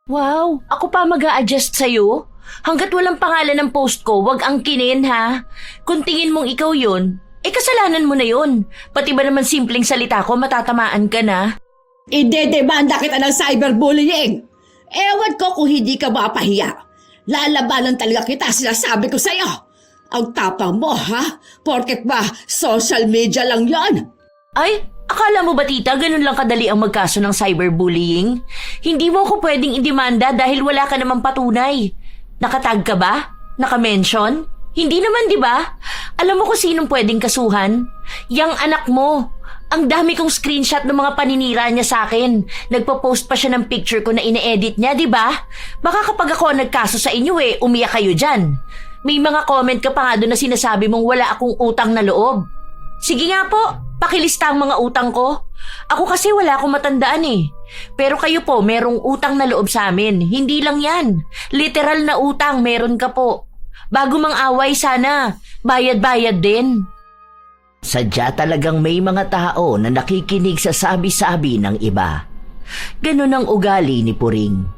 Wow, ako pa mag-a-adjust sa'yo? Hanggat walang pangalan ng post ko, wag angkinin ha. Kung tingin mong ikaw yun, kasalanan mo na yun. Pati ba naman simpleng salita ko, matatamaan ka na? Idedemanda kita ng cyberbullying. Ewan ko kung hindi ka mapahiya. Lalabanan talaga kita, sinasabi ko sa'yo. Ang tapang mo, ha? Porket ba social media lang yon? Ay, akala mo ba tita, ganun lang kadali ang magkaso ng cyberbullying? Hindi mo ako pwedeng indemanda dahil wala ka namang patunay. Nakatag ka ba? Nakamention? Hindi naman, di ba? Alam mo kung sinong pwedeng kasuhan? Yang anak mo. Ang dami kong screenshot ng mga paninira niya sa akin. Nagpo-post pa siya ng picture ko na ine-edit niya, di ba? Baka kapag ako nagkaso sa inyo umiyak kayo dyan. May mga comment ka pa nga doon na sinasabi mong wala akong utang na loob. Sige nga po, pakilista ang mga utang ko. Ako kasi wala akong matandaan Pero kayo po, merong utang na loob sa amin. Hindi lang yan. Literal na utang, meron ka po. Bago mang away sana, bayad-bayad din. Sadya talagang may mga tao na nakikinig sa sabi-sabi ng iba. Ganun ang ugali ni Puring.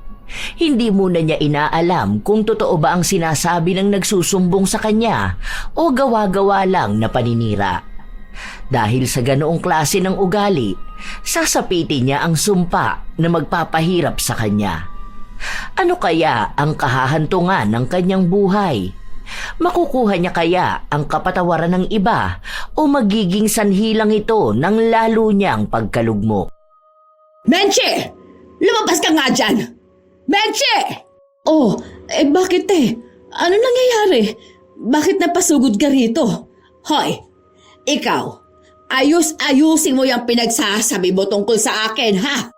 Hindi muna niya inaalam kung totoo ba ang sinasabi ng nagsusumbong sa kanya o gawa-gawa lang na paninira. Dahil sa ganoong klase ng ugali, sasapitin niya ang sumpa na magpapahirap sa kanya. Ano kaya ang kahahantungan ng kanyang buhay? Makukuha niya kaya ang kapatawaran ng iba o magiging sanhi lang ito ng lalo niyang pagkalugmok? Menche! Lumabas ka nga dyan! Menche! Oh, bakit Ano nangyayari? Bakit napasugod ka rito? Hoy, ikaw, ayusin mo yung pinagsasabi mo tungkol sa akin, ha?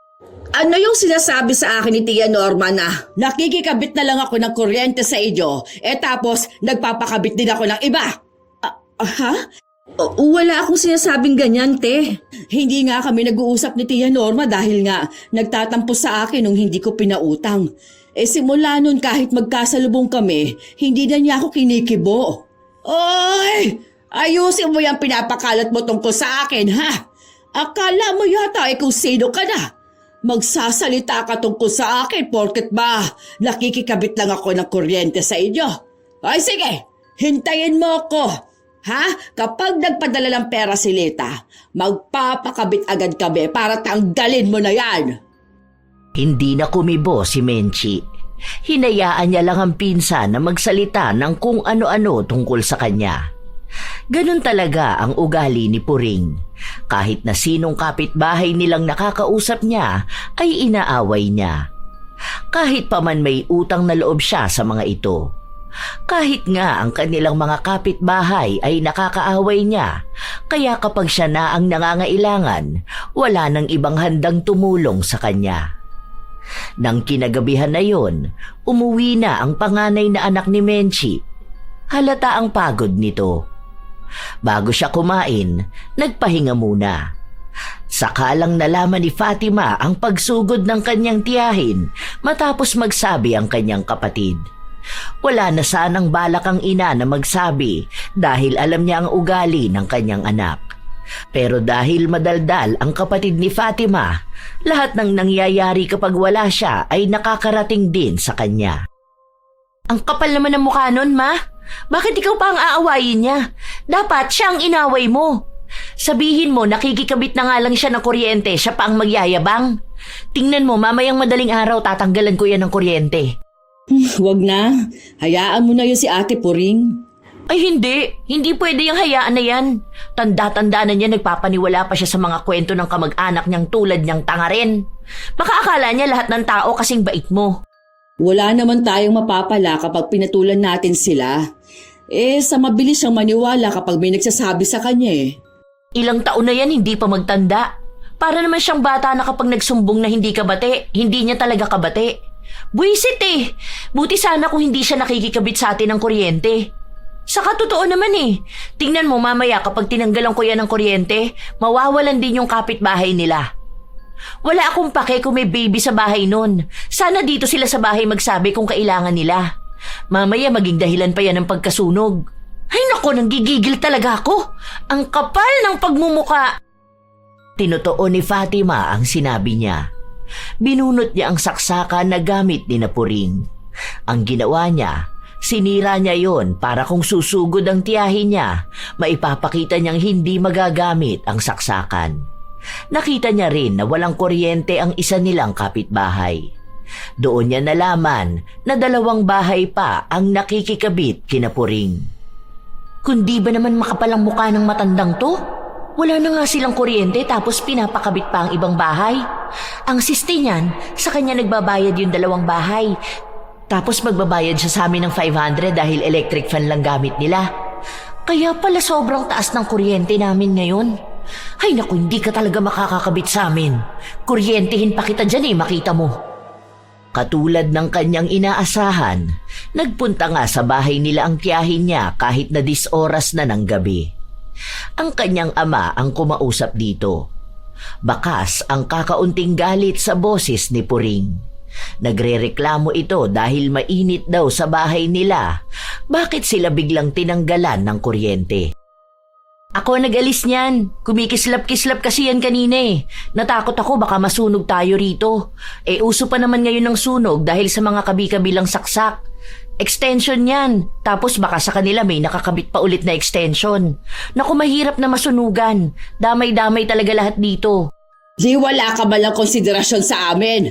Ano yung sinasabi sa akin ni Tia Norma na nakikikabit na lang ako ng kuryente sa inyo, tapos nagpapakabit din ako ng iba? Ha? Wala akong sinasabing ganyan, te. Hindi nga kami nag-uusap ni Tia Norma dahil nga nagtatampo sa akin nung hindi ko pinautang. Simula nun kahit magkasalubong kami, hindi na niya ako kinikibo. Oy! Ayusin mo yung pinapakalat mo tungkol sa akin, ha? Akala mo yata kung sino ka na. Magsasalita ka tungkol sa akin porket ba nakikikabit lang ako ng kuryente sa inyo. Ay sige, hintayin mo ako. Ha? Kapag nagpadala ng pera si Lita, magpapakabit agad kami para tanggalin mo na yan. Hindi na kumibo si Menchi. Hinayaan niya lang ang pinsan na magsalita ng kung ano-ano tungkol sa kanya. Ganun talaga ang ugali ni Puring. Kahit na sinong kapitbahay nilang nakakausap niya ay inaaway niya. Kahit pa man may utang na loob siya sa mga ito. Kahit nga ang kanilang mga kapitbahay ay nakakaaway niya, kaya kapag siya na ang nangangailangan, wala nang ibang handang tumulong sa kanya. Nang kinagabihan na yon, umuwi na ang panganay na anak ni Menchi. Halata ang pagod nito. Bago siya kumain, nagpahinga muna. Saka lang nalaman ni Fatima ang pagsugod ng kanyang tiyahin matapos magsabi ang kanyang kapatid. Wala na sanang balak ang ina na magsabi dahil alam niya ang ugali ng kanyang anak. Pero dahil madaldal ang kapatid ni Fatima, lahat ng nangyayari kapag wala siya ay nakakarating din sa kanya. Ang kapal naman ng mukha nun, ma. Bakit ikaw pa ang aawayin niya? Dapat siya ang inaway mo. Sabihin mo, nakikikabit na nga lang siya ng kuryente, siya pa ang magyayabang. Tingnan mo, mamayang madaling araw tatanggalan ko yan ng kuryente. Wag na. Hayaan mo na yun si Ate Puring. Ay hindi. Hindi pwede yung hayaan na yan. Tanda-tanda na niya nagpapaniwala pa siya sa mga kwento ng kamag-anak niyang tulad niyang tanga rin. Makaakala niya lahat ng tao kasing bait mo. Wala naman tayong mapapala kapag pinatulan natin sila. Sa mabilis siyang maniwala kapag may nagsasabi sa kanya Ilang taon na yan hindi pa magtanda. Para naman siyang bata na kapag nagsumbong na hindi kabate, hindi niya talaga kabate. Buisit Buti sana kung hindi siya nakikikabit sa atin ng kuryente. Saka totoo naman Tingnan mo mamaya kapag tinanggalan ko yan ng kuryente, mawawalan din yung kapitbahay nila. Wala akong pake kung may baby sa bahay nun. Sana dito sila sa bahay magsabi kung kailangan nila. Mamaya maging dahilan pa yan ng pagkasunog. Ay nako, nanggigigil talaga ako. Ang kapal ng pagmumuka. Tinotoo ni Fatima ang sinabi niya. Binunot niya ang saksakan na gamit ni Puring. Ang ginawa niya, sinira niya yon para kung susugod ang tiyahin niya, maipapakita niyang hindi magagamit ang saksakan. Nakita niya rin na walang kuryente ang isa nilang kapitbahay. Doon niya nalaman na 2 bahay pa ang nakikikabit kina Puring. Kundi ba naman makapalang mukha ng matandang to? Wala na nga silang kuryente tapos pinapakabit pa ang ibang bahay. Ang siste niyan, sa kanya nagbabayad yung 2 bahay. Tapos magbabayad siya sa amin ng 500 dahil electric fan lang gamit nila. Kaya pala sobrang taas ng kuryente namin ngayon. Ay naku, hindi ka talaga makakakabit sa amin. Kuryentehin pa kita dyan makita mo. Katulad ng kanyang inaasahan, nagpunta nga sa bahay nila ang tiyahin niya kahit na 10 oras na ng gabi. Ang kanyang ama ang kumausap dito. Bakas ang kakaunting galit sa boses ni Puring. Nagrereklamo ito dahil mainit daw sa bahay nila. Bakit sila biglang tinanggalan ng kuryente? Ako nag-alis niyan. Kumikislap-kislap kasi yan kanina Natakot ako baka masunog tayo rito. Uso pa naman ngayon ng sunog dahil sa mga kabi-kabilang saksak. Extension yan. Tapos baka sa kanila may nakakabit pa ulit na extension. Naku, mahirap na masunugan. Damay-damay talaga lahat dito. Di wala ka ba lang konsiderasyon sa amin?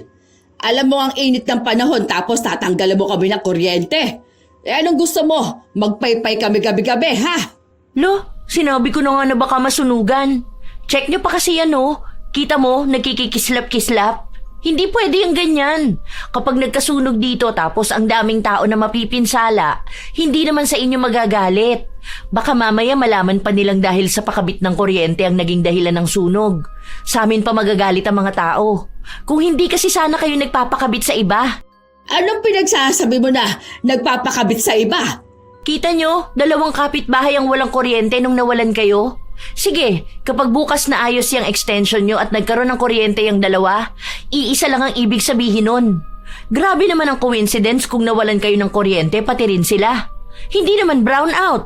Alam mo ang init ng panahon tapos tatanggalan mo kami ng kuryente. Anong gusto mo? Magpaypay kami gabi-gabi, ha? Lo, sinabi ko na nga na baka masunugan. Check niyo pa kasi yan Kita mo, nagkikikislap-kislap. Hindi pwede yung ganyan. Kapag nagkasunog dito tapos ang daming tao na mapipinsala, hindi naman sa inyo magagalit. Baka mamaya malaman pa nilang dahil sa pakabit ng kuryente ang naging dahilan ng sunog. Sa amin pa magagalit ang mga tao. Kung hindi kasi sana kayo nagpapakabit sa iba. Anong pinagsasabi mo na nagpapakabit sa iba? Kita nyo, 2 kapitbahay ang walang kuryente nung nawalan kayo. Sige, kapag bukas na ayos yung extension nyo at nagkaroon ng kuryente yung 2, iisa lang ang ibig sabihin nun. Grabe naman ang coincidence kung nawalan kayo ng kuryente pati rin sila. Hindi naman brown out.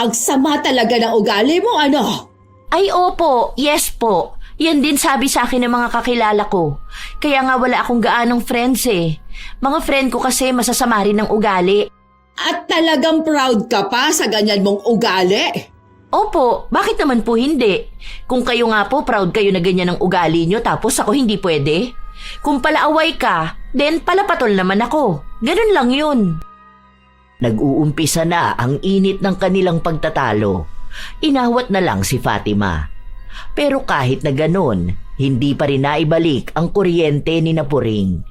Ang sama talaga ng ugali mo, ano? Ay opo, yes po. Yan din sabi sa akin ng mga kakilala ko. Kaya nga wala akong gaanong friends Mga friend ko kasi masasama rin ng ugali. At talagang proud ka pa sa ganyan mong ugali? Opo, bakit naman po hindi? Kung kayo nga po proud kayo na ganyan ang ugali nyo tapos ako hindi pwede. Kung palaaway ka, then palapatol naman ako. Ganun lang yun. Nag-uumpisa na ang init ng kanilang pagtatalo. Inawat na lang si Fatima. Pero kahit na ganon, hindi pa rin naibalik ang kuryente ni Puring.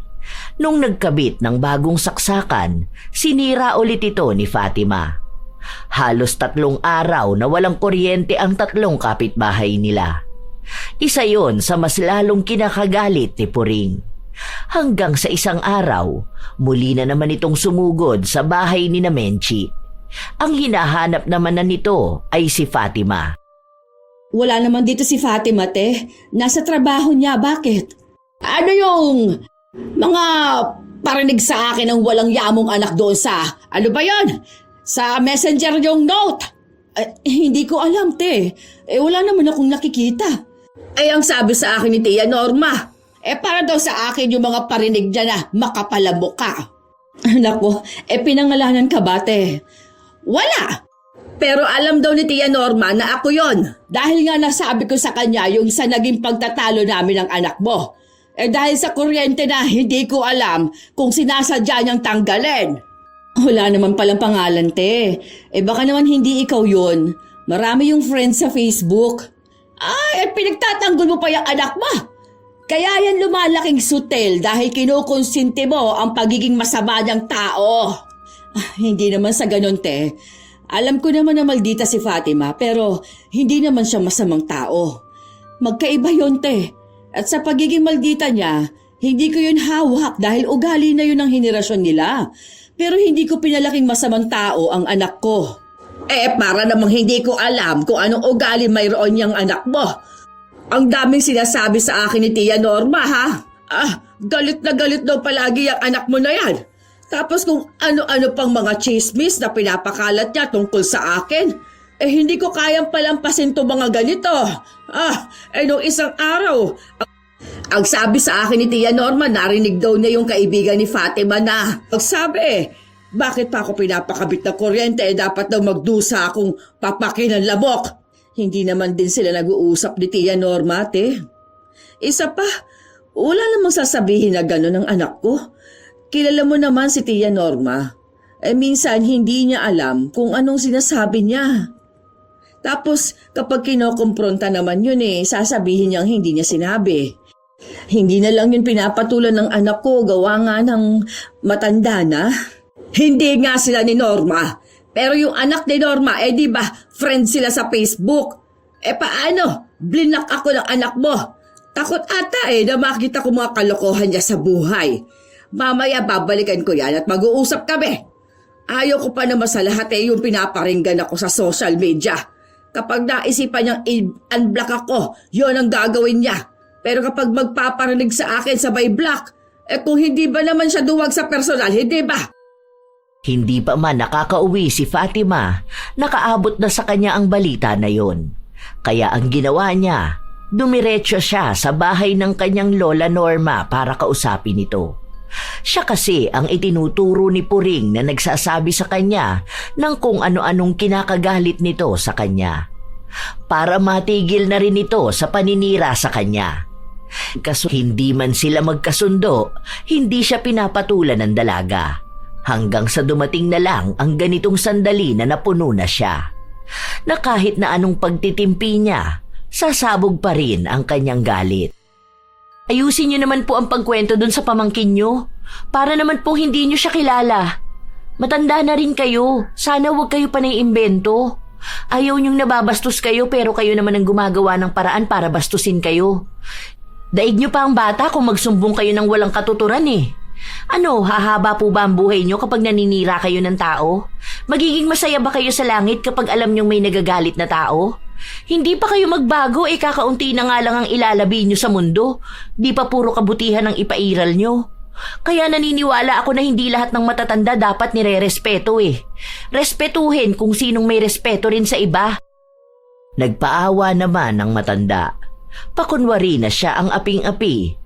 Nung nagkabit ng bagong saksakan, sinira ulit ito ni Fatima. Halos 3 araw na walang kuryente ang 3 kapitbahay nila. Isa yon sa mas lalong kinakagalit ni Puring. Hanggang sa isang araw, muli na naman itong sumugod sa bahay ni Menchi. Ang hinahanap naman na nito ay si Fatima. Wala naman dito si Fatima, te. Nasa trabaho niya, bakit? Ano yung mga parinig sa akin ng walang yamong anak doon sa, ano ba yon? Sa messenger yung note. Hindi ko alam, te. Wala naman akong nakikita. Ang sabi sa akin ni Tia Norma, para daw sa akin yung mga parinig niya na makapalabok ka. Naku, pinangalanan ka ba, te? Wala. Pero alam daw ni Tia Norma na ako yon. Dahil nga nasabi ko sa kanya yung sa naging pagtatalo namin ng anak mo. Dahil sa kuryente na hindi ko alam kung sinasadya niyang tanggalin. Wala naman palang pangalan, te. Baka naman hindi ikaw yun. Marami yung friends sa Facebook. Pinagtatanggol mo pa yung anak mo. Kaya yan lumalaking sutel dahil kinukonsinti mo ang pagiging masama niyang tao. Hindi naman sa ganun, te. Alam ko naman na maldita si Fatima pero hindi naman siya masamang tao. Magkaiba yun, te. At sa pagiging maldita niya, hindi ko yun hawak dahil ugali na yun ang henerasyon nila. Pero hindi ko pinalaking masamang tao ang anak ko. Para namang hindi ko alam kung anong ugali mayroon niyang anak mo. Ang daming sinasabi sa akin ni Tia Norma, ha? Galit na galit daw palagi ang anak mo na yan. Tapos kung ano-ano pang mga chismis na pinapakalat niya tungkol sa akin, hindi ko kayang palampasin to mga ganito. Nung isang araw, Ang sabi sa akin ni Tia Norma, narinig daw niya yung kaibigan ni Fatima na magsabi, bakit pa ako pinapakabit ng kuryente? Dapat daw magdusa akong papakin ng labok. Hindi naman din sila nag-uusap ni Tia Norma, ate. Isa pa, wala namang sasabihin na gano'n ng anak ko. Kilala mo naman si Tia Norma. Minsan hindi niya alam kung anong sinasabi niya. Tapos kapag kinokompronta naman yun sasabihin niyang hindi niya sinabi. Hindi na lang yun pinapatulan ng anak ko, gawa nga ng matanda na. Hindi nga sila ni Norma. Pero yung anak ni Norma, di ba, friend sila sa Facebook. Paano? Blinak ako ng anak mo. Takot ata na makita ko mga kalokohan niya sa buhay. Mamaya babalikan ko yan at mag-uusap kami. Ayaw ko pa naman sa lahat yung pinaparinggan ako sa social media. Kapag naisipan niyang i-unblock ako, yun ang gagawin niya. Pero kapag magpaparinig sa akin sabay block, kung hindi ba naman siya duwag sa personal, hindi ba? Hindi pa man nakakauwi si Fatima, nakaabot na sa kanya ang balita na yon. Kaya ang ginawa niya, dumiretso siya sa bahay ng kanyang lola Norma para kausapin ito. Siya kasi ang itinuturo ni Puring na nagsasabi sa kanya ng kung ano-anong kinakagalit nito sa kanya. Para matigil na rin ito sa paninira sa kanya. Kaso hindi man sila magkasundo, hindi siya pinapatulan ng dalaga. Hanggang sa dumating na lang ang ganitong sandali na napuno na siya. Na kahit na anong pagtitimpi niya, sasabog pa rin ang kanyang galit. Ayusin niyo naman po ang pagkwento dun sa pamangkin niyo. Para naman po hindi niyo siya kilala. Matanda na rin kayo. Sana huwag kayo pa naiimbento. Ayaw niyong nababastos kayo pero kayo naman ang gumagawa ng paraan para bastusin kayo. Daig niyo pa ang bata kung magsumbong kayo ng walang katuturan Ano, hahaba po ba ang buhay niyo kapag naninira kayo ng tao? Magiging masaya ba kayo sa langit kapag alam niyong may nagagalit na tao? Hindi pa kayo magbago kakaunti na nga lang ang ilalabi niyo sa mundo. Di pa puro kabutihan ang ipairal niyo. Kaya naniniwala ako na hindi lahat ng matatanda dapat nire-respeto Respetuhin kung sinong may respeto rin sa iba. Nagpaawa naman ang matanda. Pakunwari na siya ang aping-api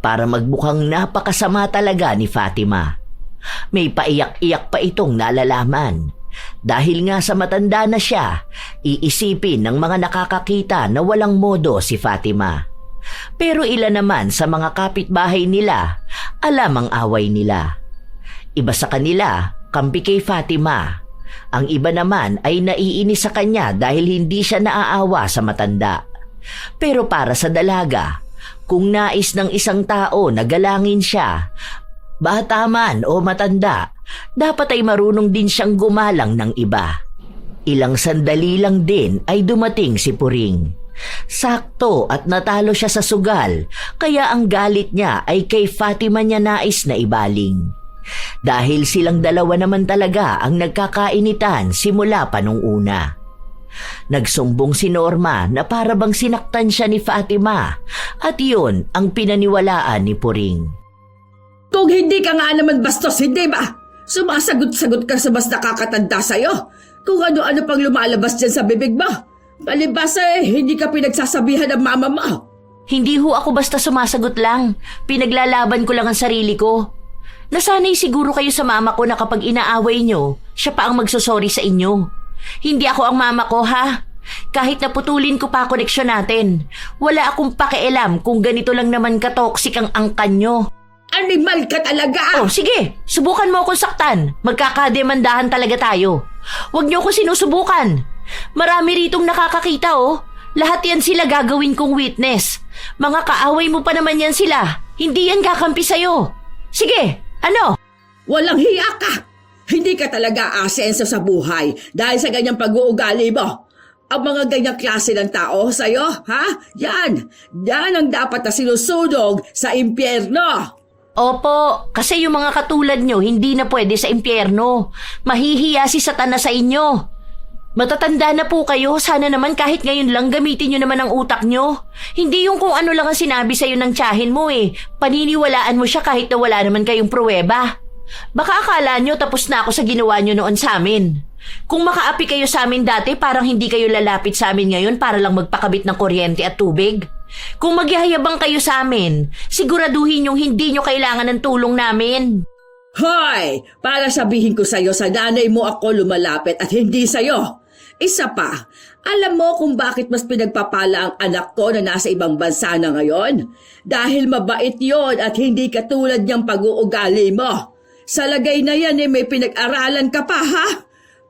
para magmukhang napakasama talaga ni Fatima. May paiyak-iyak pa itong nalalaman. Dahil nga sa matanda na siya, iisipin ng mga nakakakita na walang modo si Fatima. Pero ilan naman sa mga kapitbahay nila, alam ang away nila. Iba sa kanila, kampi kay Fatima. Ang iba naman ay naiinis sa kanya dahil hindi siya naaawa sa matanda. Pero para sa dalaga, kung nais ng isang tao na galangin siya, bata man o matanda, dapat ay marunong din siyang gumalang ng iba. Ilang sandali lang din ay dumating si Puring. Sakto at natalo siya sa sugal, kaya ang galit niya ay kay Fatima niya nais na ibaling. Dahil silang dalawa naman talaga ang nagkakainitan simula pa nung una. Nagsumbong si Norma na para bang sinaktan siya ni Fatima at yun ang pinaniwalaan ni Puring. Kung hindi ka nga naman bastos, hindi ba? Sumasagot-sagot ka sa mas nakakatanda sa'yo. Kung ano-ano pang lumalabas dyan sa bibig mo. Palibasa hindi ka pinagsasabihan ng mama mo. Hindi ho ako basta sumasagot lang. Pinaglalaban ko lang ang sarili ko. Nasanay siguro kayo sa mama ko na kapag inaaway nyo, siya pa ang magsosorry sa inyo. Hindi ako ang mama ko, ha? Kahit naputulin ko pa koneksyon natin, wala akong pakialam kung ganito lang naman ka-toxic ang angkan nyo. Animal ka talaga! Oh, sige, subukan mo akong saktan. Magkakademandahan talaga tayo. Huwag nyo ko sinusubukan. Marami ritong nakakakita, Lahat yan sila gagawin kong witness. Mga kaaway mo pa naman yan sila. Hindi yan kakampi sa'yo. Sige, ano? Walang hiya ka! Hindi ka talaga asenso sa buhay dahil sa ganyang pag-uugali mo. Ang mga ganyang klase ng tao sa'yo, ha? Yan ang dapat na sinusunog sa impyerno. Opo, kasi yung mga katulad nyo hindi na pwede sa impyerno. Mahihiya si Satanas sa inyo. Matatanda na po kayo, sana naman kahit ngayon lang gamitin nyo naman ang utak nyo. Hindi yung kung ano lang ang sinabi sa'yo ng tiyahin mo Paniniwalaan mo siya kahit na wala naman kayong pruweba. Baka akala nyo tapos na ako sa ginawa nyo noon sa amin. Kung makaapi kayo sa amin dati, parang hindi kayo lalapit sa amin ngayon para lang magpakabit ng kuryente at tubig. Kung magyayabang kayo sa amin, siguraduhin yung hindi nyo kailangan ng tulong namin. Hoy! Para sabihin ko sa'yo, sa nanay mo ako lumalapit at hindi sa'yo. Isa pa, alam mo kung bakit mas pinagpapala ang anak ko na nasa ibang bansa na ngayon? Dahil mabait yon at hindi katulad niyang pag-uugali mo. Sa lagay na yan may pinag-aralan ka pa, ha?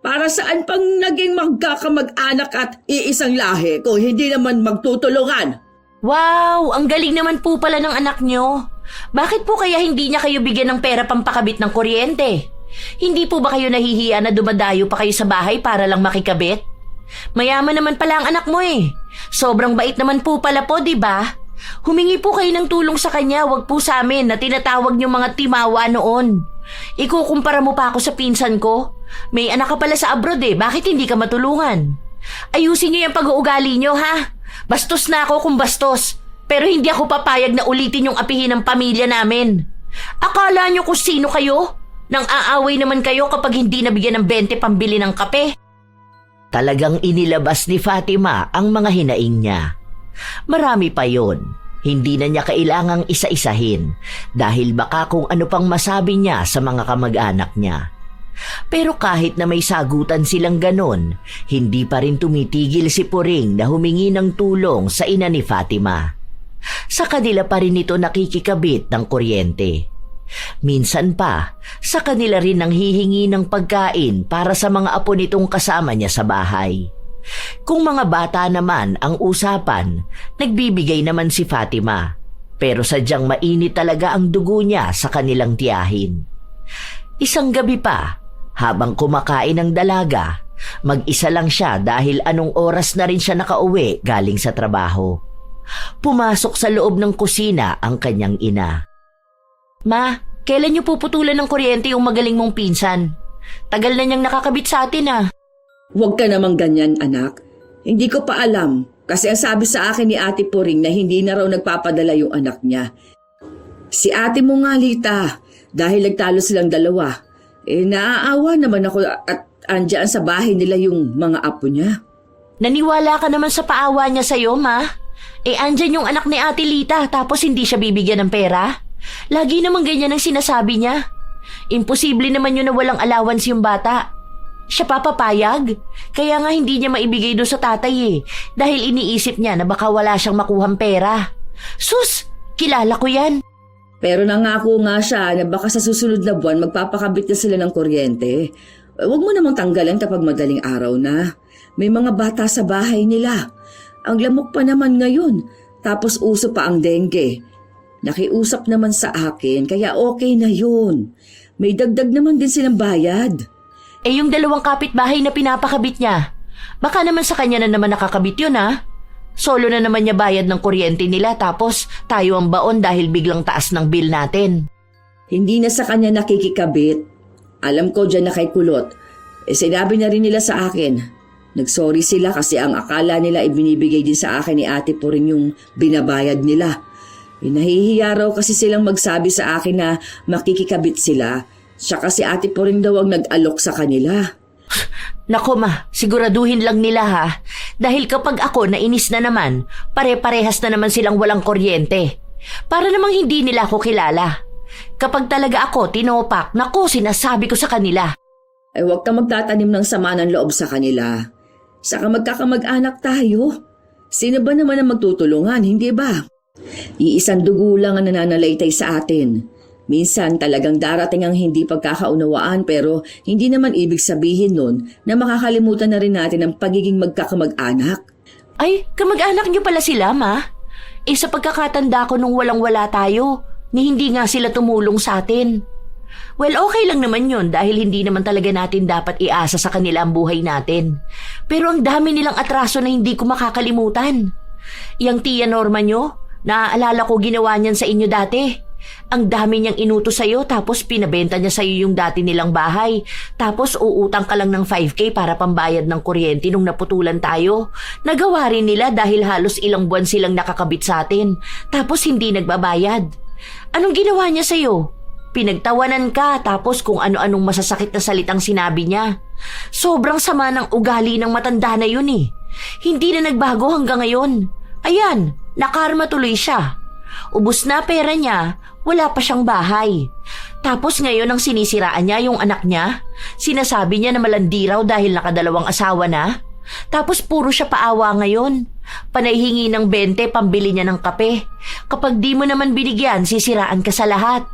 Para saan pang naging magkakamag-anak at iisang lahi kung hindi naman magtutulungan? Wow! Ang galing naman po pala ng anak nyo. Bakit po kaya hindi niya kayo bigyan ng pera pampakabit ng kuryente? Hindi po ba kayo nahihiya na dumadayo pa kayo sa bahay para lang makikabit? Mayaman naman pala ang anak mo eh. Sobrang bait naman po pala po, di ba? Humingi po kayo ng tulong sa kanya, wag po sa amin na tinatawag niyong mga timawa noon. Ikukumpara mo pa ako sa pinsan ko. May anak ka pala sa abroad eh, bakit hindi ka matulungan? Ayusin niyo yung pag-uugali niyo, ha? Bastos na ako kung bastos. Pero hindi ako papayag na ulitin yung apihin ng pamilya namin. Akala niyo kung sino kayo? Nang aaway naman kayo kapag hindi nabigyan ng 20 pambili ng kape. Talagang inilabas ni Fatima ang mga hinaing niya. Marami pa yon. Hindi na niya kailangang isa-isahin dahil baka kung ano pang masabi niya sa mga kamag-anak niya. Pero kahit na may sagutan silang ganon, hindi pa rin tumitigil si Puring na humingi ng tulong sa ina ni Fatima. Sa kanila pa rin ito nakikikabit ng kuryente. Minsan pa, sa kanila rin nang hihingi ng pagkain para sa mga apo nitong kasama niya sa bahay. Kung mga bata naman ang usapan, nagbibigay naman si Fatima. Pero sadyang mainit talaga ang dugo niya sa kanilang tiyahin. Isang gabi pa, habang kumakain ng dalaga, mag-isa lang siya dahil anong oras na rin siya nakauwi galing sa trabaho. Pumasok sa loob ng kusina ang kanyang ina. Ma, kailan niyo puputulan ng kuryente yung magaling mong pinsan? Tagal na niyang nakakabit sa atin ah. Huwag ka namang ganyan, anak. Hindi ko pa alam kasi ang sabi sa akin ni Ate Puring na hindi na raw nagpapadala yung anak niya. Si ate mo nga, Lita, dahil nagtalo silang dalawa. Naaawa naman ako at andyan sa bahay nila yung mga apo niya. Naniwala ka naman sa paawa niya sa'yo, ma? Andyan yung anak ni Ate Lita tapos hindi siya bibigyan ng pera? Lagi naman ganyan ang sinasabi niya. Imposible naman yun na walang allowance yung bata. Siya papapayag? Kaya nga hindi niya maibigay doon sa tatay eh. Dahil iniisip niya na baka wala siyang makuhang pera. Sus! Kilala ko yan. Pero nangako nga siya na baka sa susunod na buwan magpapakabit na sila ng kuryente. Huwag mo namang tanggalan kapag madaling araw na. May mga bata sa bahay nila. Ang lamok pa naman ngayon. Tapos uso pa ang dengue. Nakiusap naman sa akin kaya okay na yun. May dagdag naman din silang bayad. Yung 2 kapitbahay na pinapakabit niya, baka naman sa kanya na naman nakakabit yun ha? Solo na naman niya bayad ng kuryente nila tapos tayo ang baon dahil biglang taas ng bill natin. Hindi na sa kanya nakikikabit. Alam ko dyan na kay Kulot. Sinabi na rin nila sa akin. Nagsorry sila kasi ang akala nila ibinibigay din sa akin ni Ate Puring yung binabayad nila. Nahihiya raw kasi silang magsabi sa akin na makikikabit sila. Siya kasi Ate Puring daw ang nag-alok sa kanila. Nako ma, siguraduhin lang nila ha. Dahil kapag ako nainis na naman, pare-parehas na naman silang walang kuryente. Para namang hindi nila ako kilala. Kapag talaga ako tinopak, nako sinasabi ko sa kanila. Huwag ka magtatanim ng sama ng loob sa kanila. Saka magkakamag-anak tayo. Sino ba naman ang magtutulungan, hindi ba? Iisang dugo lang ang nananalaytay sa atin. Minsan talagang darating ang hindi pagkakaunawaan pero hindi naman ibig sabihin nun na makakalimutan na rin natin ang pagiging magkakamag-anak. Ay, kamag-anak niyo pala sila, ma? Sa pagkakatanda ko nung walang-wala tayo, ni hindi nga sila tumulong sa atin. Well, okay lang naman yun dahil hindi naman talaga natin dapat iasa sa kanila ang buhay natin. Pero ang dami nilang atraso na hindi ko makakalimutan. Yang tiya Norma nyo, naaalala ko ginawa niyan sa inyo dati. Ang dami niyang inutos sa'yo tapos pinabenta niya sa'yo yung dati nilang bahay. Tapos uutang ka lang ng 5K para pambayad ng kuryente nung naputulan tayo. Nagawa rin nila dahil halos ilang buwan silang nakakabit sa atin. Tapos hindi nagbabayad. Anong ginawa niya sa'yo? Pinagtawanan ka tapos kung ano-anong masasakit na salitang sinabi niya. Sobrang sama ng ugali ng matanda na yun eh. Hindi na nagbago hanggang ngayon. Ayan, nakarma tuloy siya. Ubus na pera niya, wala pa siyang bahay. Tapos ngayon ang sinisiraan niya yung anak niya. Sinasabi niya na malandi raw dahil nakadalawang asawa na. Tapos puro siya paawa ngayon. Panay hingi ng 20 pambili niya ng kape. Kapag di mo naman binigyan, sisiraan ka sa lahat.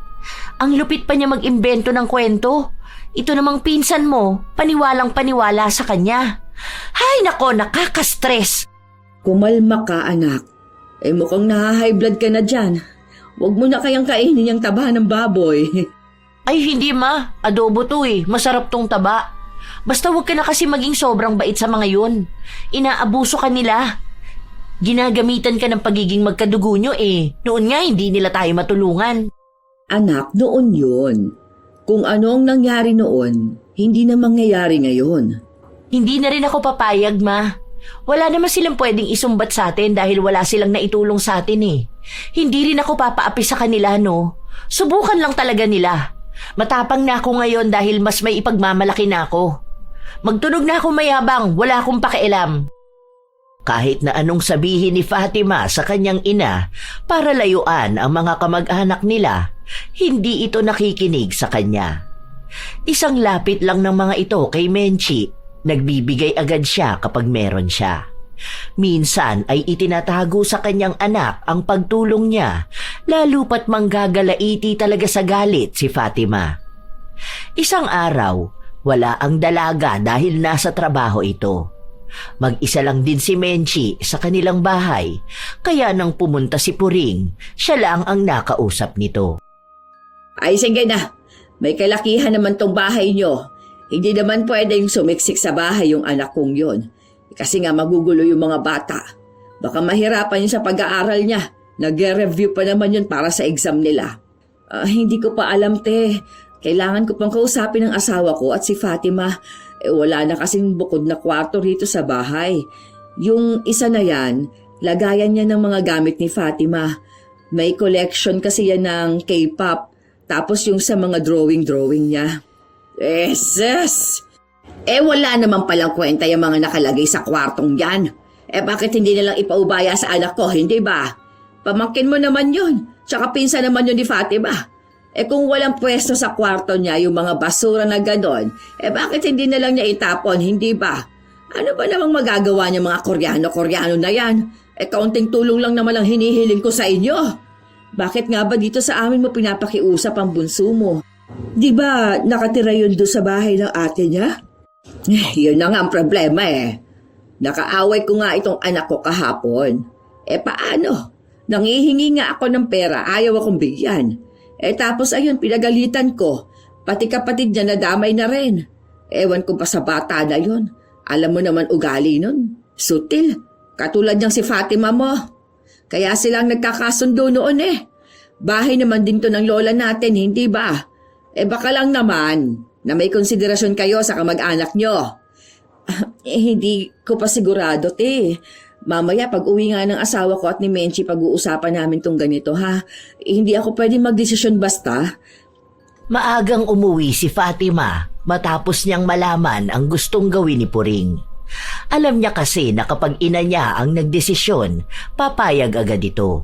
Ang lupit pa niya mag-imbento ng kwento. Ito namang pinsan mo, paniwalang paniwala sa kanya. Hay nako, nakaka-stress. Kumalma ka, anak. Mukhang naha-high blood ka na dyan. Huwag mo na kayang kainin yung taba ng baboy. Ay hindi ma, adobo to masarap tong taba. Basta huwag ka na kasi maging sobrang bait sa mga yun. Inaabuso ka nila. Ginagamitan ka ng pagiging magkadugo nyo Noon nga hindi nila tayo matulungan. Anak, noon yun. Kung ano ang nangyari noon, hindi na mangyayari ngayon. Hindi na rin ako papayag, ma. Wala naman silang pwedeng isumbat sa atin dahil wala silang naitulong sa atin Hindi rin ako papaapi sa kanila, no? Subukan lang talaga nila. Matapang na ako ngayon dahil mas may ipagmamalaki na ako. Magtunog na ako mayabang, wala akong pakialam. Kahit na anong sabihin ni Fatima sa kanyang ina para layuan ang mga kamag-anak nila, hindi ito nakikinig sa kanya. Isang lapit lang ng mga ito kay Menchi, nagbibigay agad siya kapag meron siya. Minsan ay itinatago sa kanyang anak ang pagtulong niya, lalo pat manggagalaiti talaga sa galit si Fatima. Isang araw, wala ang dalaga dahil nasa trabaho ito. Mag-isa lang din si Menchi sa kanilang bahay, kaya nang pumunta si Puring, siya lang ang nakausap nito. Ay sige na, may kalakihan naman tong bahay nyo. Hindi naman pwedeng sumiksik sa bahay yung anak kong yon. Kasi nga magugulo yung mga bata. Baka mahirapan yun sa pag-aaral niya. Nag-review pa naman yun para sa exam nila. Hindi ko pa alam, te. Kailangan ko pang kausapin ng asawa ko at si Fatima. Wala na kasing bukod na kwarto rito sa bahay. Yung isa na yan, lagayan niya ng mga gamit ni Fatima. May collection kasi yan ng K-pop. Tapos yung sa mga drawing niya. Yes! Wala naman palang kwenta yung mga nakalagay sa kwartong yan. Bakit hindi nalang ipaubaya sa anak ko, hindi ba? Pamangkin mo naman yun. Tsaka pinsan naman yun ni Fatima. Kung walang pwesto sa kwarto niya yung mga basura na ganon, bakit hindi nalang niya itapon, hindi ba? Ano ba namang magagawa niya mga Koreano na yan? Kaunting tulong lang naman ang hinihiling ko sa inyo. Bakit nga ba dito sa amin mo pinapakiusap ang bunso mo? Di ba nakatira yun doon sa bahay ng ate niya? Yun na nga ang problema Nakaaway ko nga itong anak ko kahapon. Paano? Nangihingi nga ako ng pera, ayaw akong bigyan. Tapos ayun, pinagalitan ko. Pati kapatid niya nadamay na rin. Ewan ko pa sa bata na yun. Alam mo naman ugali nun. Sutil. Katulad niyang si Fatima mo. Kaya silang nagkakasundo noon Bahay naman din to ng lola natin, hindi ba? Baka lang naman na may konsiderasyon kayo sa kamag-anak nyo. Hindi ko pa sigurado, te. Mamaya pag uwi nga ng asawa ko at ni Menchi pag-uusapan namin tong ganito, ha? Hindi ako pwede magdesisyon basta. Maagang umuwi si Fatima matapos niyang malaman ang gustong gawin ni Puring. Alam niya kasi na kapag ina niya ang nagdesisyon, papayag agad ito.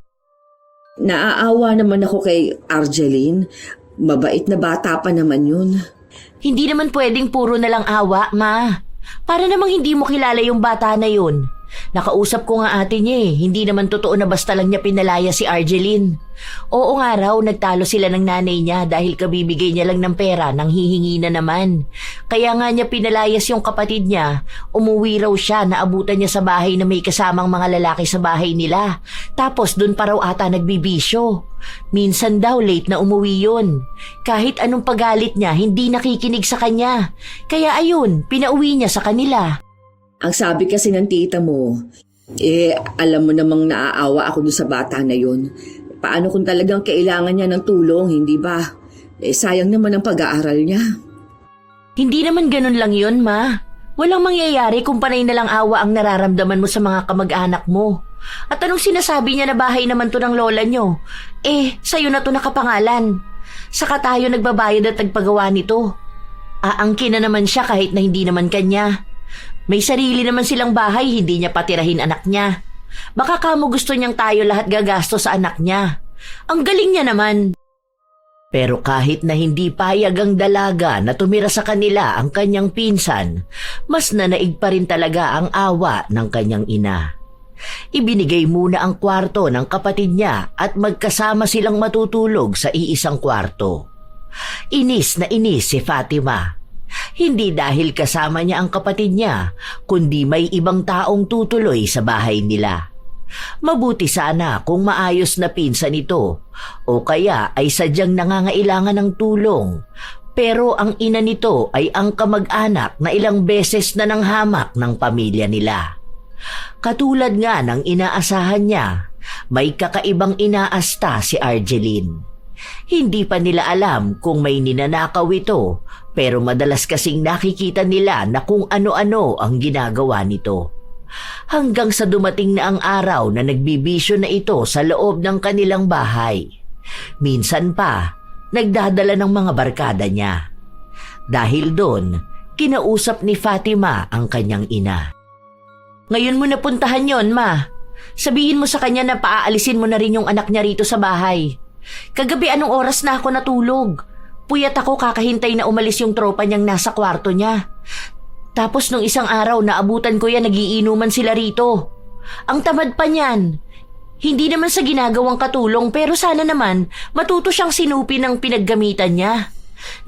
Naaawa naman ako kay Arjeline. Mabait na bata pa naman yun. Hindi naman pwedeng puro na lang awa, ma. Para namang hindi mo kilala yung bata na yun. Nakausap ko nga ate niya hindi naman totoo na basta lang niya pinalaya si Arjeline. Oo nga raw, nagtalo sila ng nanay niya dahil kabibigay niya lang ng pera nang hihingi na naman. Kaya nga niya pinalayas yung kapatid niya, umuwi raw siya, naabutan niya sa bahay na may kasamang mga lalaki sa bahay nila. Tapos dun pa raw ata nagbibisyo. Minsan daw late na umuwi yun. Kahit anong pagalit niya, hindi nakikinig sa kanya. Kaya ayun, pinauwi niya sa kanila. Ang sabi kasi ng tita mo, alam mo namang naaawa ako doon sa bata na yun. Paano kung talagang kailangan niya ng tulong, hindi ba? Sayang naman ang pag-aaral niya. Hindi naman ganun lang yun, ma. Walang mangyayari kung panay na lang awa ang nararamdaman mo sa mga kamag-anak mo. At anong sinasabi niya na bahay naman to ng lola nyo? Sa'yo na to nakapangalan. Saka tayo nagbabayad at nagpagawa nito. Aangkin na naman siya kahit na hindi naman kanya. May sarili naman silang bahay, hindi niya patirahin anak niya. Baka kamo gusto niyang tayo lahat gagasto sa anak niya. Ang galing niya naman. Pero kahit na hindi payag ang dalaga na tumira sa kanila ang kanyang pinsan, mas nanaig pa rin talaga ang awa ng kanyang ina. Ibinigay muna ang kwarto ng kapatid niya at magkasama silang matutulog sa iisang kwarto. Inis na inis si Fatima. Hindi dahil kasama niya ang kapatid niya, kundi may ibang taong tutuloy sa bahay nila. Mabuti sana kung maayos na pinsan ito o kaya ay sadyang nangangailangan ng tulong. Pero ang ina nito ay ang kamag-anak na ilang beses na nanghamak ng pamilya nila. Katulad nga ng inaasahan niya, may kakaibang inaasta si Argeline. Hindi pa nila alam kung may ninanakaw ito, pero madalas kasing nakikita nila na kung ano-ano ang ginagawa nito. Hanggang sa dumating na ang araw na nagbibisyo na ito sa loob ng kanilang bahay. Minsan pa, nagdadala ng mga barkada niya. Dahil doon, kinausap ni Fatima ang kanyang ina. Ngayon mo napuntahan yon, ma. Sabihin mo sa kanya na paaalisin mo na rin yung anak niya rito sa bahay. Kagabi anong oras na ako natulog? Puyat ako kakahintay na umalis yung tropa niyang nasa kwarto niya. Tapos nung isang araw naabutan ko yan nagiinuman sila rito. Ang tamad pa niyan. Hindi naman sa ginagawang katulong pero sana naman matuto siyang sinupi ng pinaggamitan niya.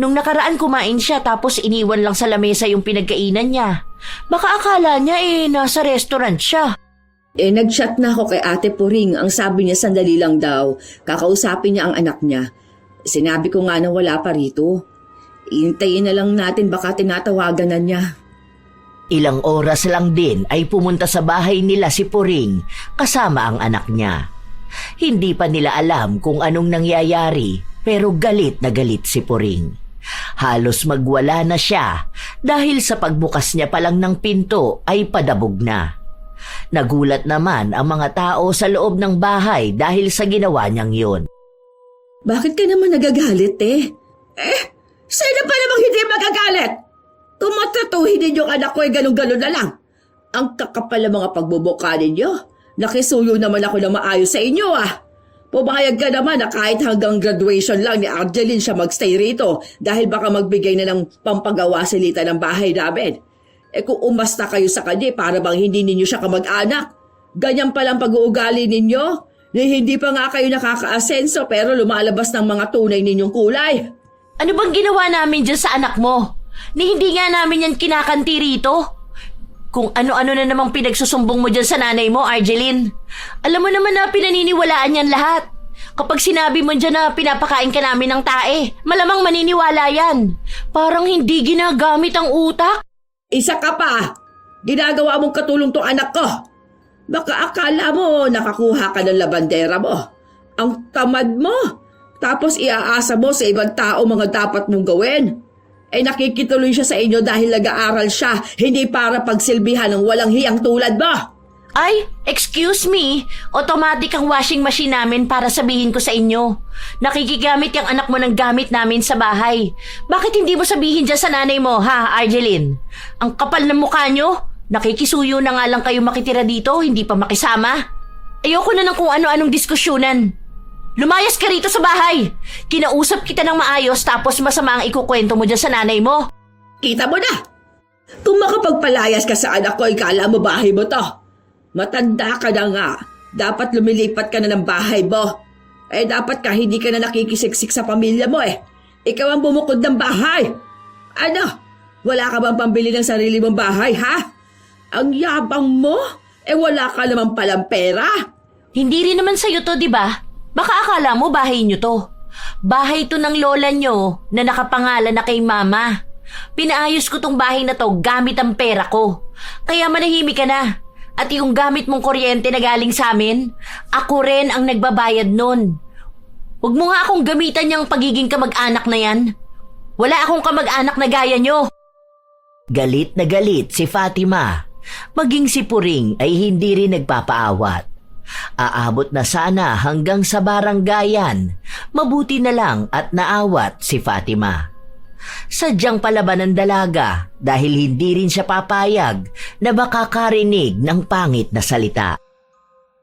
Nung nakaraan kumain siya tapos iniwan lang sa lamesa yung pinagkainan niya. Baka akala niya nasa restaurant siya. Nag-chat na ako kay Ate Puring. Ang sabi niya sandali lang daw. Kakausapin niya ang anak niya. Sinabi ko nga na wala pa rito. Iintayin na lang natin baka tinatawagan na niya. Ilang oras lang din ay pumunta sa bahay nila si Puring kasama ang anak niya. Hindi pa nila alam kung anong nangyayari pero galit na galit si Puring. Halos magwala na siya dahil sa pagbukas niya pa lang ng pinto ay padabog na. Nagulat naman ang mga tao sa loob ng bahay dahil sa ginawa niyang yun. Bakit ka naman nagagalit sino pa namang hindi magagalit? Tumatratuhin ninyo yung anak ko ganun-ganun na lang. Ang kakapal ng mga pagbubuka ninyo. Nakisuyo naman ako na maayos sa inyo Pumayag ka naman na kahit hanggang graduation lang ni Argeline siya magstay rito dahil baka magbigay na ng pampagawa silita ng bahay namin. Kung umasta kayo sa kanya para bang hindi ninyo siya kamag-anak. Ganyan palang pag-uugali ninyo na hindi pa nga kayo nakaka-asenso pero lumalabas ng mga tunay ninyong kulay. Ano bang ginawa namin dyan sa anak mo? Ni hindi nga namin yan kinakanti rito? Kung ano-ano na namang pinagsusumbong mo dyan sa nanay mo, Argeline. Alam mo naman na pinaniniwalaan yan lahat. Kapag sinabi mo dyan na pinapakain ka namin ng tae, malamang maniniwala yan. Parang hindi ginagamit ang utak. Isa ka pa! Ginagawa mong katulong tong anak ko. Baka akala mo nakakuha ka ng labandera mo. Ang tamad mo. Tapos iaasa mo sa ibang tao mga dapat mong gawin. Nakikituloy siya sa inyo dahil nag-aaral siya, hindi para pagsilbihan ng walang hiyang tulad mo. Ay, excuse me. Automatic ang washing machine namin para sabihin ko sa inyo. Nakikigamit yung anak mo ng gamit namin sa bahay. Bakit hindi mo sabihin dyan sa nanay mo, ha, Argeline? Ang kapal ng mukha nyo. Nakikisuyo na nga lang kayo makitira dito, hindi pa makisama. Ayoko na ng kung ano-anong diskusyonan. Lumayas ka rito sa bahay. Kinausap kita ng maayos tapos masama ang ikukwento mo dyan sa nanay mo. Kita mo na! Kung makapagpalayas ka sa anak ko, ikala mo bahay mo to. Matanda ka na nga. Dapat lumilipat ka na ng bahay mo. Dapat ka hindi ka na nakikisiksik sa pamilya mo Ikaw ang bumukod ng bahay. Ano? Wala ka bang pambili ng sarili mong bahay, ha? Ang yabang mo? Wala ka naman palang pera. Hindi rin naman sa'yo to, di ba? Baka akala mo bahay nyo to. Bahay to ng lola nyo na nakapangalan na kay mama. Pinaayos ko tong bahay na to gamit ang pera ko. Kaya manahimik ka na. At yung gamit mong kuryente na galing sa amin, ako rin ang nagbabayad nun. Huwag mo nga akong gamitan yung pagiging kamag-anak na yan. Wala akong kamag-anak na gaya nyo. Galit na galit si Fatima. Maging si Puring ay hindi rin nagpapaawat. Aabot na sana hanggang sa baranggayan. Mabuti na lang at naawat si Fatima. Sadyang palaban ng dalaga dahil hindi rin siya papayag na makakarinig ng pangit na salita.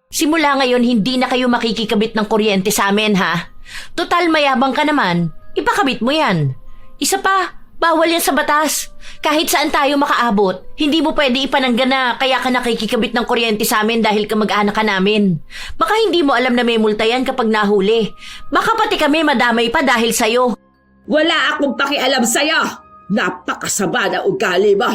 Simula ngayon, hindi na kayo makikikabit ng kuryente sa amin, ha? Total, mayabang ka naman. Ipakabit mo yan. Isa pa, bawal yan sa batas. Kahit saan tayo makaabot, hindi mo pwede ipananggan na kaya ka nakikikabit ng kuryente sa amin dahil kamag-anak ka namin. Baka hindi mo alam na may multa yan kapag nahuli. Baka pati kami madamay pa dahil sa'yo. Wala akong pakialam sa'yo! Napakasama na ugali mo!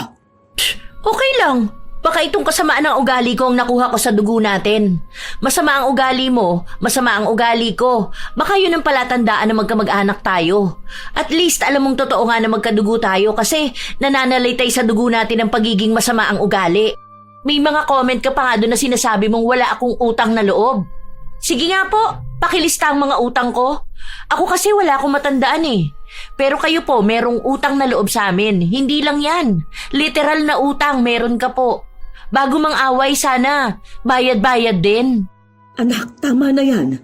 Okay lang. Baka itong kasamaan ng ugali ko ang nakuha ko sa dugo natin. Masama ang ugali mo, masama ang ugali ko. Baka yun ang palatandaan na magkamag-anak tayo. At least alam mong totoo nga na magkadugo tayo kasi nananalitay sa dugo natin ang pagiging masama ang ugali. May mga comment ka pa nga doon na sinasabi mong wala akong utang na loob. Sige nga po, pakilista ang mga utang ko. Ako kasi wala akong matandaan eh. Pero kayo po, merong utang na loob sa amin. Hindi lang yan. Literal na utang, meron ka po. Bago mang away sana, bayad-bayad din. Anak, tama na yan.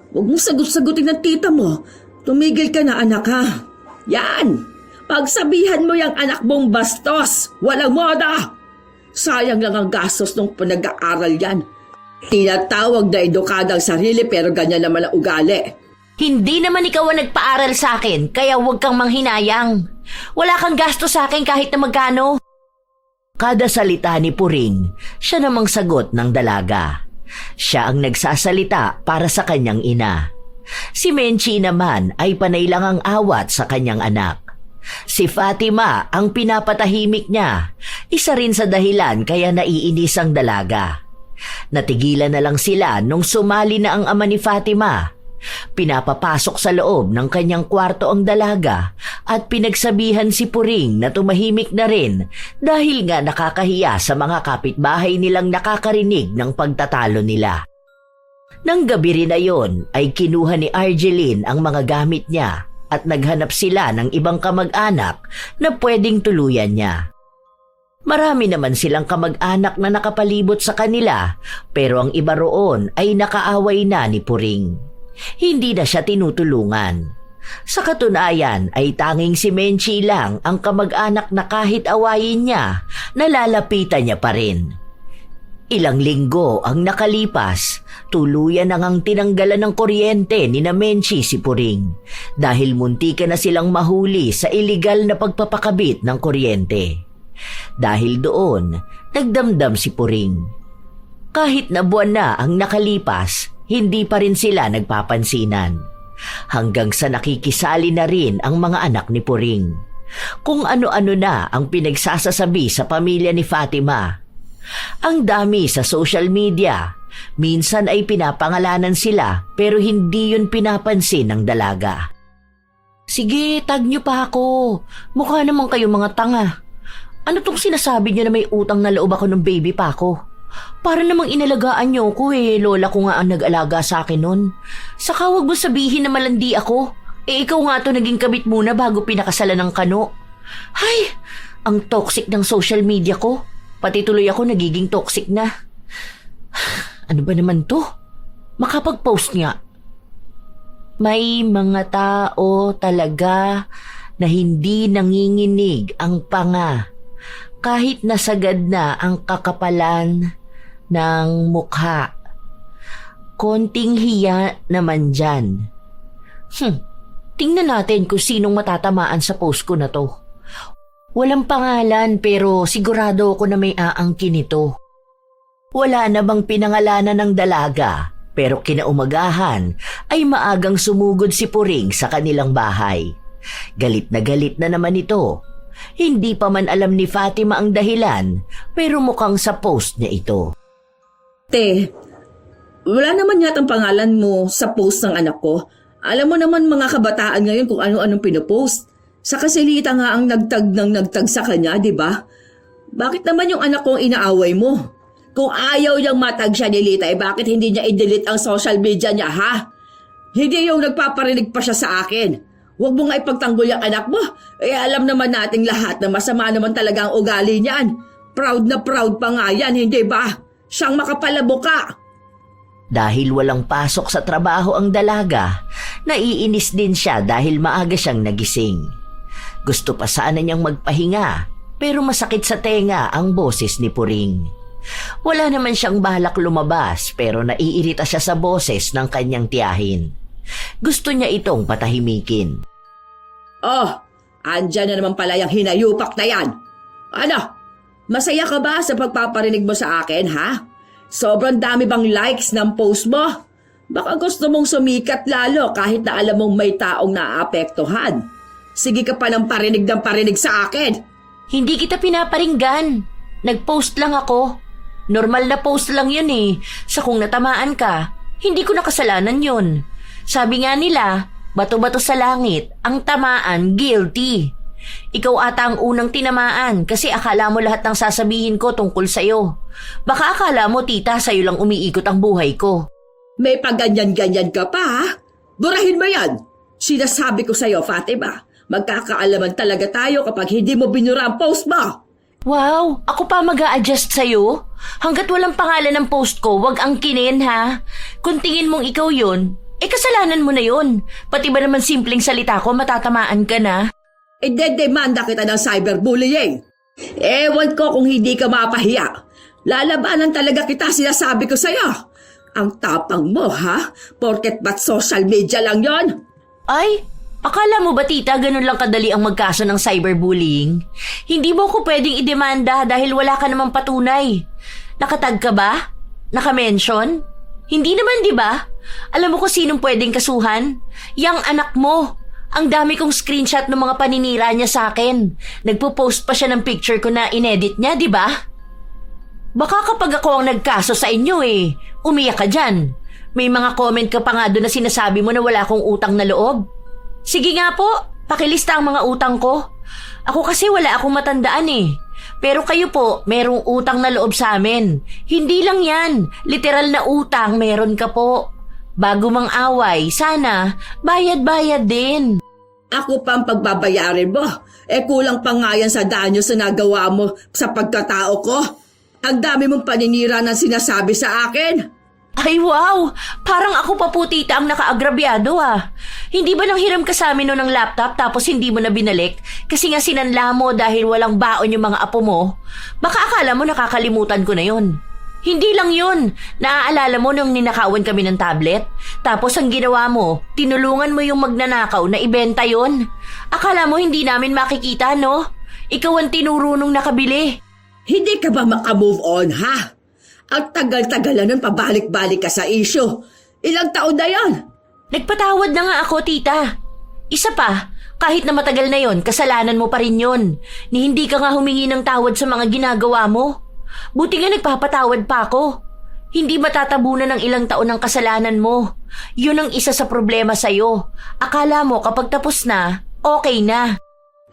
Huwag mong sagot-sagutin ng tita mo. Tumigil ka na, anak, ha? Yan! Pagsabihan mo yung anak mong bastos. Walang moda! Sayang lang ang gastos ng pinag-aaral yan. Tinatawag na edukadang sarili pero ganyan naman ang ugali. Hindi naman ikaw ang nagpaaral sa akin, kaya huwag kang manghinayang. Wala kang gasto sa akin kahit na magkano. Kada salita ni Puring, siya namang sagot ng dalaga. Siya ang nagsasalita para sa kanyang ina. Si Menchi naman ay panay lang ang awat sa kanyang anak. Si Fatima ang pinapatahimik niya, isa rin sa dahilan kaya naiinis ang dalaga. Natigilan na lang sila nung sumali na ang ama ni Fatima. Pinapapasok sa loob ng kanyang kwarto ang dalaga at pinagsabihan si Puring na tumahimik na rin dahil nga nakakahiya sa mga kapitbahay nilang nakakarinig ng pagtatalo nila. Nang gabi rin na yon ay kinuha ni Argeline ang mga gamit niya at naghanap sila ng ibang kamag-anak na pwedeng tuluyan niya. Marami naman silang kamag-anak na nakapalibot sa kanila pero ang iba roon ay nakaaway na ni Puring. Hindi na siya tinutulungan. Sa katunayan ay tanging si Menchi lang ang kamag-anak na kahit awayin niya, nalalapitan niya pa rin. Ilang linggo ang nakalipas, tuluyan na ngang tinanggalan ng kuryente ni na Menchi si Puring dahil muntika na silang mahuli sa iligal na pagpapakabit ng kuryente. Dahil doon, nagdamdam si Puring. Kahit na buwan na ang nakalipas, hindi pa rin sila nagpapansinan. Hanggang sa nakikisali na rin ang mga anak ni Puring. Kung ano-ano na ang pinagsasasabi sa pamilya ni Fatima. Ang dami sa social media. Minsan ay pinapangalanan sila pero hindi yun pinapansin ng dalaga. Sige, tag nyo pa ako. Mukha naman kayo mga tanga. Ano tong sinasabi nyo na may utang na loob ako ng baby pa ako? Para namang inalagaan niyo ko eh, lola ko nga ang nag-alaga sa akin nun. Saka wag mo sabihin na malandi ako. Eh ikaw nga to naging kabit muna bago pinakasalan ng kano. Hay, ang toxic ng social media ko. Pati tuloy ako nagiging toxic na. Ano ba naman to? Makapag-post nga. May mga tao talaga na hindi nanginginig ang panga. Kahit nasagad na ang kakapalan ng mukha. Konting hiya naman dyan. Tingnan natin kung sinong matatamaan sa post ko na to. Walang pangalan pero sigurado ako na may aangkin ito. Wala na bang pinangalanan ng dalaga pero kinaumagahan ay maagang sumugod si Puring sa kanilang bahay. Galit na naman ito. Hindi pa man alam ni Fatima ang dahilan pero mukhang sa post niya ito. Te, wala naman yatang pangalan mo sa post ng anak ko. Alam mo naman mga kabataan ngayon kung ano-anong pinopost. Sa kasilita nga ang nagtag sa kanya, di ba? Bakit naman yung anak ko inaaway mo? Kung ayaw niyang matag siya ni Lita, bakit hindi niya i-delete ang social media niya, ha? Hindi yung nagpaparinig pa siya sa akin. Huwag mo nga ipagtanggol yung anak mo. Eh alam naman nating lahat na masama naman talaga ang ugali niyan. Proud na proud pa nga yan, hindi ba? Siyang makapalabuka. Dahil walang pasok sa trabaho ang dalaga, naiinis din siya dahil maaga siyang nagising. Gusto pa sana niyang magpahinga, pero masakit sa tenga ang boses ni Puring. Wala naman siyang balak lumabas pero naiirita siya sa boses ng kanyang tiyahin. Gusto niya itong patahimikin. Oh, andyan na naman pala yung hinayupak na yan. Ano? Masaya ka ba sa pagpaparinig mo sa akin, ha? Sobrang dami bang likes ng post mo? Baka gusto mong sumikat lalo kahit na alam mong may taong naaapektuhan. Sige ka pa ng parinig sa akin. Hindi kita pinaparinggan. Nag-post lang ako. Normal na post lang yun eh. Sa kung natamaan ka, hindi ko nakasalanan yun. Sabi nga nila, bato-bato sa langit, ang tamaan guilty. Ikaw ata ang unang tinamaan kasi akala mo lahat ng sasabihin ko tungkol sa'yo. Baka akala mo tita sa'yo lang umiikot ang buhay ko. May pagganyan-ganyan ka pa, ha? Burahin mo yan. Sinasabi ko sa'yo, Fatima, magkakaalaman talaga tayo kapag hindi mo binura ang post mo. Wow, ako pa mag-a-adjust sa'yo? Hanggat walang pangalan ng post ko, wag ang kinin ha. Kung tingin mong ikaw yun, kasalanan mo na yun. Pati ba naman simpleng salita ko, matatamaan ka na? Idedemanda kita ng cyberbullying. Ewan ko kung hindi ka mapahiya. Lalabanan talaga kita, sinasabi ko sa'yo. Ang tapang mo, ha? Porket ba't social media lang yon? Ay, akala mo ba tita ganun lang kadali ang magkaso ng cyberbullying? Hindi mo ko pwedeng idemanda dahil wala ka namang patunay. Nakatag ka ba? Nakamention? Hindi naman, di ba? Alam mo kung sinong pwedeng kasuhan? Yang anak mo. Ang dami kong screenshot ng mga paninira niya sa akin. Nagpo-post pa siya ng picture ko na inedit niya, di ba? Baka kapag ako ang nagkaso sa inyo umiyak ka dyan. May mga comment ka pa nga doon na sinasabi mo na wala akong utang na loob. Sige nga po, pakilista ang mga utang ko. Ako kasi wala akong matandaan Pero kayo po, merong utang na loob sa amin. Hindi lang yan, literal na utang meron ka po. Bago mang away, sana, bayad-bayad din. Ako pa ang pagbabayarin mo. Kulang pa nga yan sa danyo sa nagawa mo sa pagkatao ko. Ang dami mong paninira na sinasabi sa akin. Ay wow, parang ako pa po tita ang nakaagrabyado Hindi ba nang hiram ka sa amin noon ng laptop tapos hindi mo na binalik? Kasi nga sinanla mo dahil walang baon yung mga apo mo? Baka akala mo nakakalimutan ko na yon. Hindi lang yun. Naaalala mo nung ninakawan kami ng tablet? Tapos ang ginawa mo, tinulungan mo yung magnanakaw na ibenta yon. Akala mo hindi namin makikita, no? Ikaw ang tinuro nung nakabili. Hindi ka ba makamove on, ha? Ang tagal-tagal na nun pabalik-balik ka sa issue. Ilang taon na yan? Nagpatawad na nga ako, tita. Isa pa, kahit na matagal na yon, kasalanan mo pa rin yon. Ni hindi ka nga humingi ng tawad sa mga ginagawa mo. Buti nga nagpapatawad pa ako. Hindi matatabunan ng ilang taon ng kasalanan mo. Yun ang isa sa problema sa'yo. Akala mo kapag tapos na, okay na.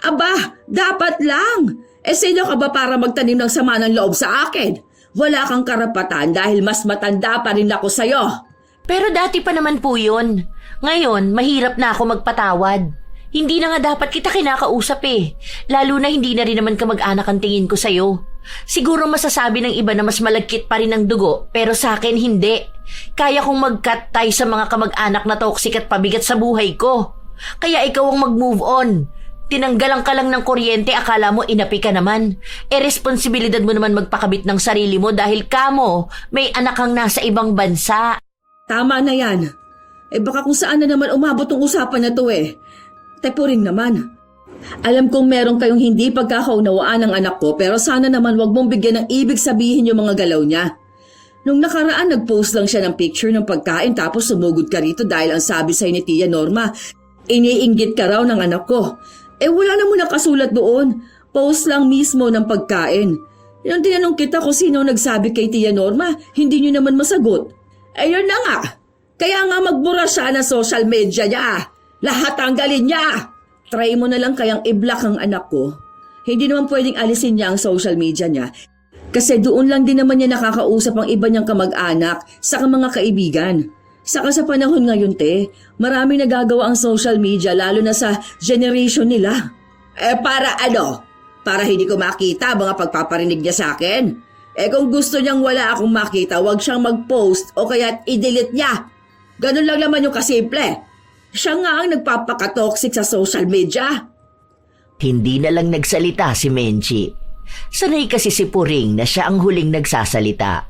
Aba, dapat lang. Sino ka ba para magtanim ng sama ng loob sa akin? Wala kang karapatan dahil mas matanda pa rin ako sa'yo. Pero dati pa naman po yun. Ngayon, mahirap na ako magpatawad. Hindi na nga dapat kita kinakausap Lalo na hindi na rin naman kamag-anak ang tingin ko sa'yo. Siguro masasabi ng iba na mas malagkit pa rin ang dugo, pero sa akin hindi. Kaya kong mag-cut tie sa mga kamag-anak na toxic at pabigat sa buhay ko. Kaya ikaw ang mag-move on. Tinanggalan ka lang ng kuryente, akala mo inapi ka naman. Responsibilidad mo naman magpakabit ng sarili mo dahil kamo may anak kang nasa ibang bansa. Tama na yan. Baka kung saan na naman umabot ang usapan na to Tepo rin naman. Alam kong meron kayong hindi pagkakaunawaan ng anak ko pero sana naman wag mong bigyan ng ibig sabihin yung mga galaw niya. Nung nakaraan nag-post lang siya ng picture ng pagkain tapos sumugod ka rito dahil ang sabi sa'yo ni Tia Norma, iniinggit ka raw ng anak ko. Wala na mo nakasulat doon. Post lang mismo ng pagkain. Yung tinanong kita kung sino nagsabi kay Tia Norma, hindi niyo naman masagot. Yun na nga. Kaya nga magbura siya na social media niya. Lahat tanggalin niya. Try mo na lang kayang i-block ang anak ko. Hindi naman pwedeng alisin niya ang social media niya. Kasi doon lang din naman niya nakakausap ang iba niyang kamag-anak sa mga kaibigan. Saka sa panahon ngayon, maraming nagagawa ang social media lalo na sa generation nila. Para ano? Para hindi ko makita mga pagpaparinig niya sa akin? Kung gusto niyang wala akong makita, wag siyang mag-post o kaya i-delete niya. Ganun lang naman yung kasimple. Siya nga ang nagpapaka-toxic sa social media. Hindi na lang nagsalita si Menchi. Sanay kasi si Puring na siya ang huling nagsasalita.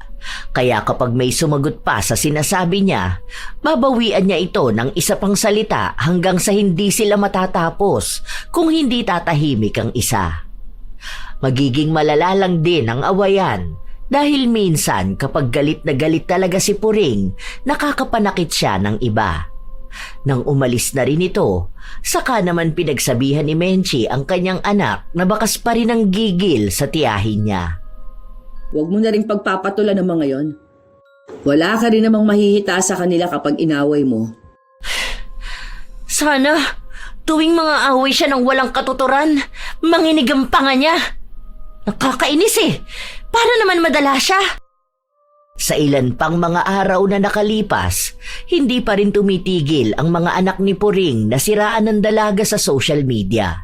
Kaya kapag may sumagot pa sa sinasabi niya, babawian niya ito ng isa pang salita hanggang sa hindi sila matatapos kung hindi tatahimik ang isa. Magiging malala lang din ang awayan dahil minsan kapag galit na galit talaga si Puring, nakakapanakit siya ng iba. Nang umalis na rin ito, saka naman pinagsabihan ni Menchie ang kanyang anak na bakas pa rin ang gigil sa tiyahin niya. Huwag mo na rin pagpapatulan ng mga yon. Wala ka rin namang mahihita sa kanila kapag inaway mo. Sana, tuwing mga away siya ng walang katuturan, manginig ang panga niya. Nakakainis eh. Para naman madala siya. Sa ilan pang mga araw na nakalipas, hindi pa rin tumitigil ang mga anak ni Puring na siraan ng dalaga sa social media.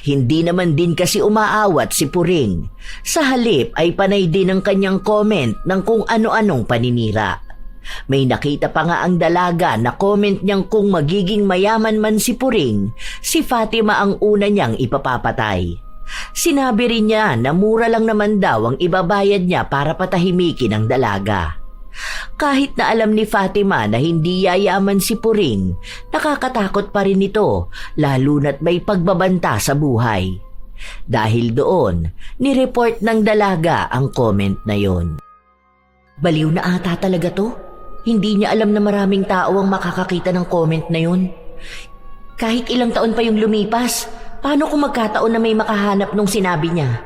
Hindi naman din kasi umaawat si Puring. Sa halip ay panay din ang kanyang comment ng kung ano-anong paninira. May nakita pa nga ang dalaga na comment niyang kung magiging mayaman man si Puring, si Fatima ang una niyang ipapapatay. Sinabi rin niya na mura lang naman daw ang ibabayad niya para patahimikin ang dalaga. Kahit na alam ni Fatima na hindi yayaman si Puring, nakakatakot pa rin ito, lalo na't may pagbabanta sa buhay. Dahil doon, nireport ng dalaga ang comment na yon. Baliw na ata talaga to. Hindi niya alam na maraming tao ang makakakita ng comment na yon. Kahit ilang taon pa yung lumipas, paano kung magkataon na may makahanap nung sinabi niya?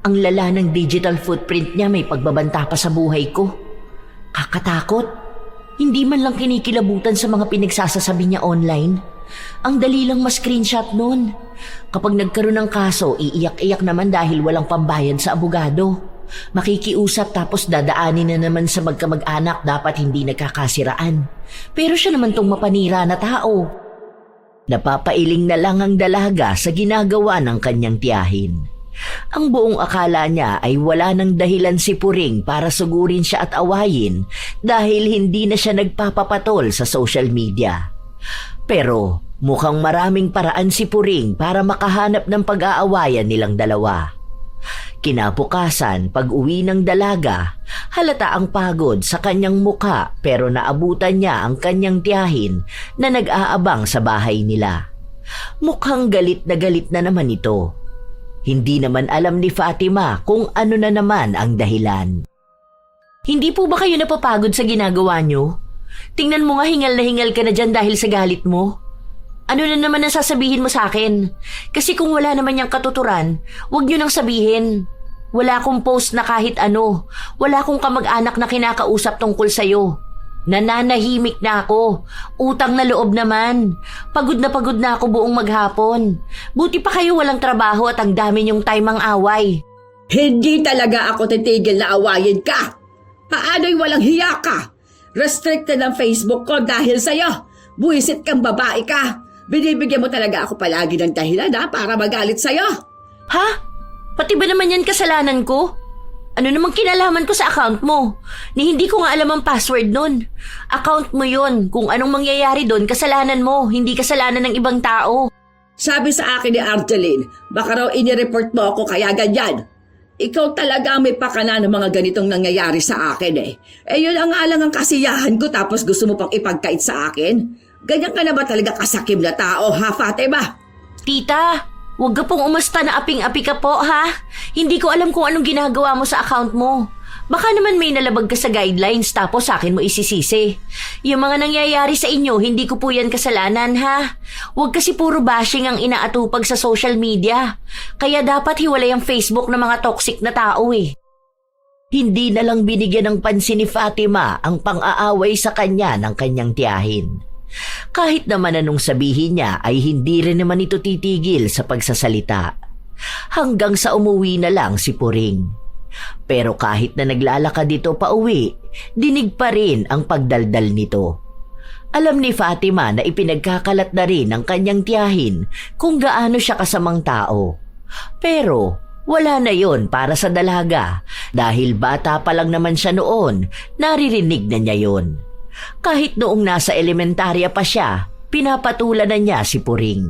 Ang lala ng digital footprint niya, may pagbabanta pa sa buhay ko. Kakatakot. Hindi man lang kinikilabutan sa mga pinagsasasabi niya online. Ang dali lang ma-screenshot nun. Kapag nagkaroon ng kaso, iiyak-iyak naman dahil walang pambayad sa abogado. Makikiusap tapos dadaanin na naman sa magkamag-anak, dapat hindi nagkakasiraan. Pero siya naman tong mapanira na tao. Napapailing na lang ang dalaga sa ginagawa ng kanyang tiyahin. Ang buong akala niya ay wala nang dahilan si Puring para sugurin siya at awayin dahil hindi na siya nagpapapatol sa social media. Pero mukhang maraming paraan si Puring para makahanap ng pag-aawayan nilang dalawa. Kinabukasan, pag-uwi ng dalaga, halata ang pagod sa kanyang muka pero naabutan niya ang kanyang tiyahin na nag-aabang sa bahay nila. Mukhang galit na naman ito. Hindi naman alam ni Fatima kung ano na naman ang dahilan. Hindi po ba kayo napapagod sa ginagawa niyo? Tingnan mo nga, hingal na hingal ka na dyan dahil sa galit mo. Ano na naman ang sasabihin mo sa akin? Kasi kung wala naman niyang katuturan, huwag niyo nang sabihin. Wala akong post na kahit ano. Wala akong kamag-anak na kinakausap tungkol sa'yo. Nananahimik na ako. Utang na loob naman. Pagod na ako buong maghapon. Buti pa kayo walang trabaho at ang dami niyong time ang away. Hindi talaga ako titigil na awayin ka. Paano'y walang hiya ka? Restricted ang Facebook ko dahil sa'yo. Buwisit kang babae ka. Binibigyan mo talaga ako palagi ng dahilan para magalit sa'yo. Ha? Pati ba naman yan kasalanan ko? Ano namang kinalaman ko sa account mo? Ni hindi ko nga alam ang password nun. Account mo yun. Kung anong mangyayari doon, kasalanan mo, hindi kasalanan ng ibang tao. Sabi sa akin ni Argeline, baka raw inireport mo ako kaya ganyan. Ikaw talaga may pakana ng mga ganitong nangyayari sa akin eh. Eh yun ang alang ang kasiyahan ko tapos gusto mo pang ipagkait sa akin? Ganyan ka na ba talaga kasakim na tao, ha Fatima? Tita, huwag ka pong umusta na aping-api ka po, ha? Hindi ko alam kung anong ginagawa mo sa account mo. Baka naman may nalabag ka sa guidelines tapos sa akin mo isisisi. Yung mga nangyayari sa inyo, hindi ko po yan kasalanan, ha? Huwag kasi puro bashing ang inaatupag sa social media. Kaya dapat hiwalay ang Facebook ng mga toxic na tao eh. Hindi na lang binigyan ng pansin ni Fatima ang pang-aaway sa kanya ng kanyang tiyahin. Kahit naman anong sabihin niya ay hindi rin naman ito titigil sa pagsasalita. Hanggang sa umuwi na lang si Puring. Pero kahit na naglalakad dito pa uwi, dinig pa rin ang pagdaldal nito. Alam ni Fatima na ipinagkakalat na rin ng kanyang tiyahin kung gaano siya kasamang tao. Pero wala na yon para sa dalaga dahil bata pa lang naman siya noon, naririnig na niya yon. Kahit noong nasa elementarya pa siya, pinapatulan na niya si Puring.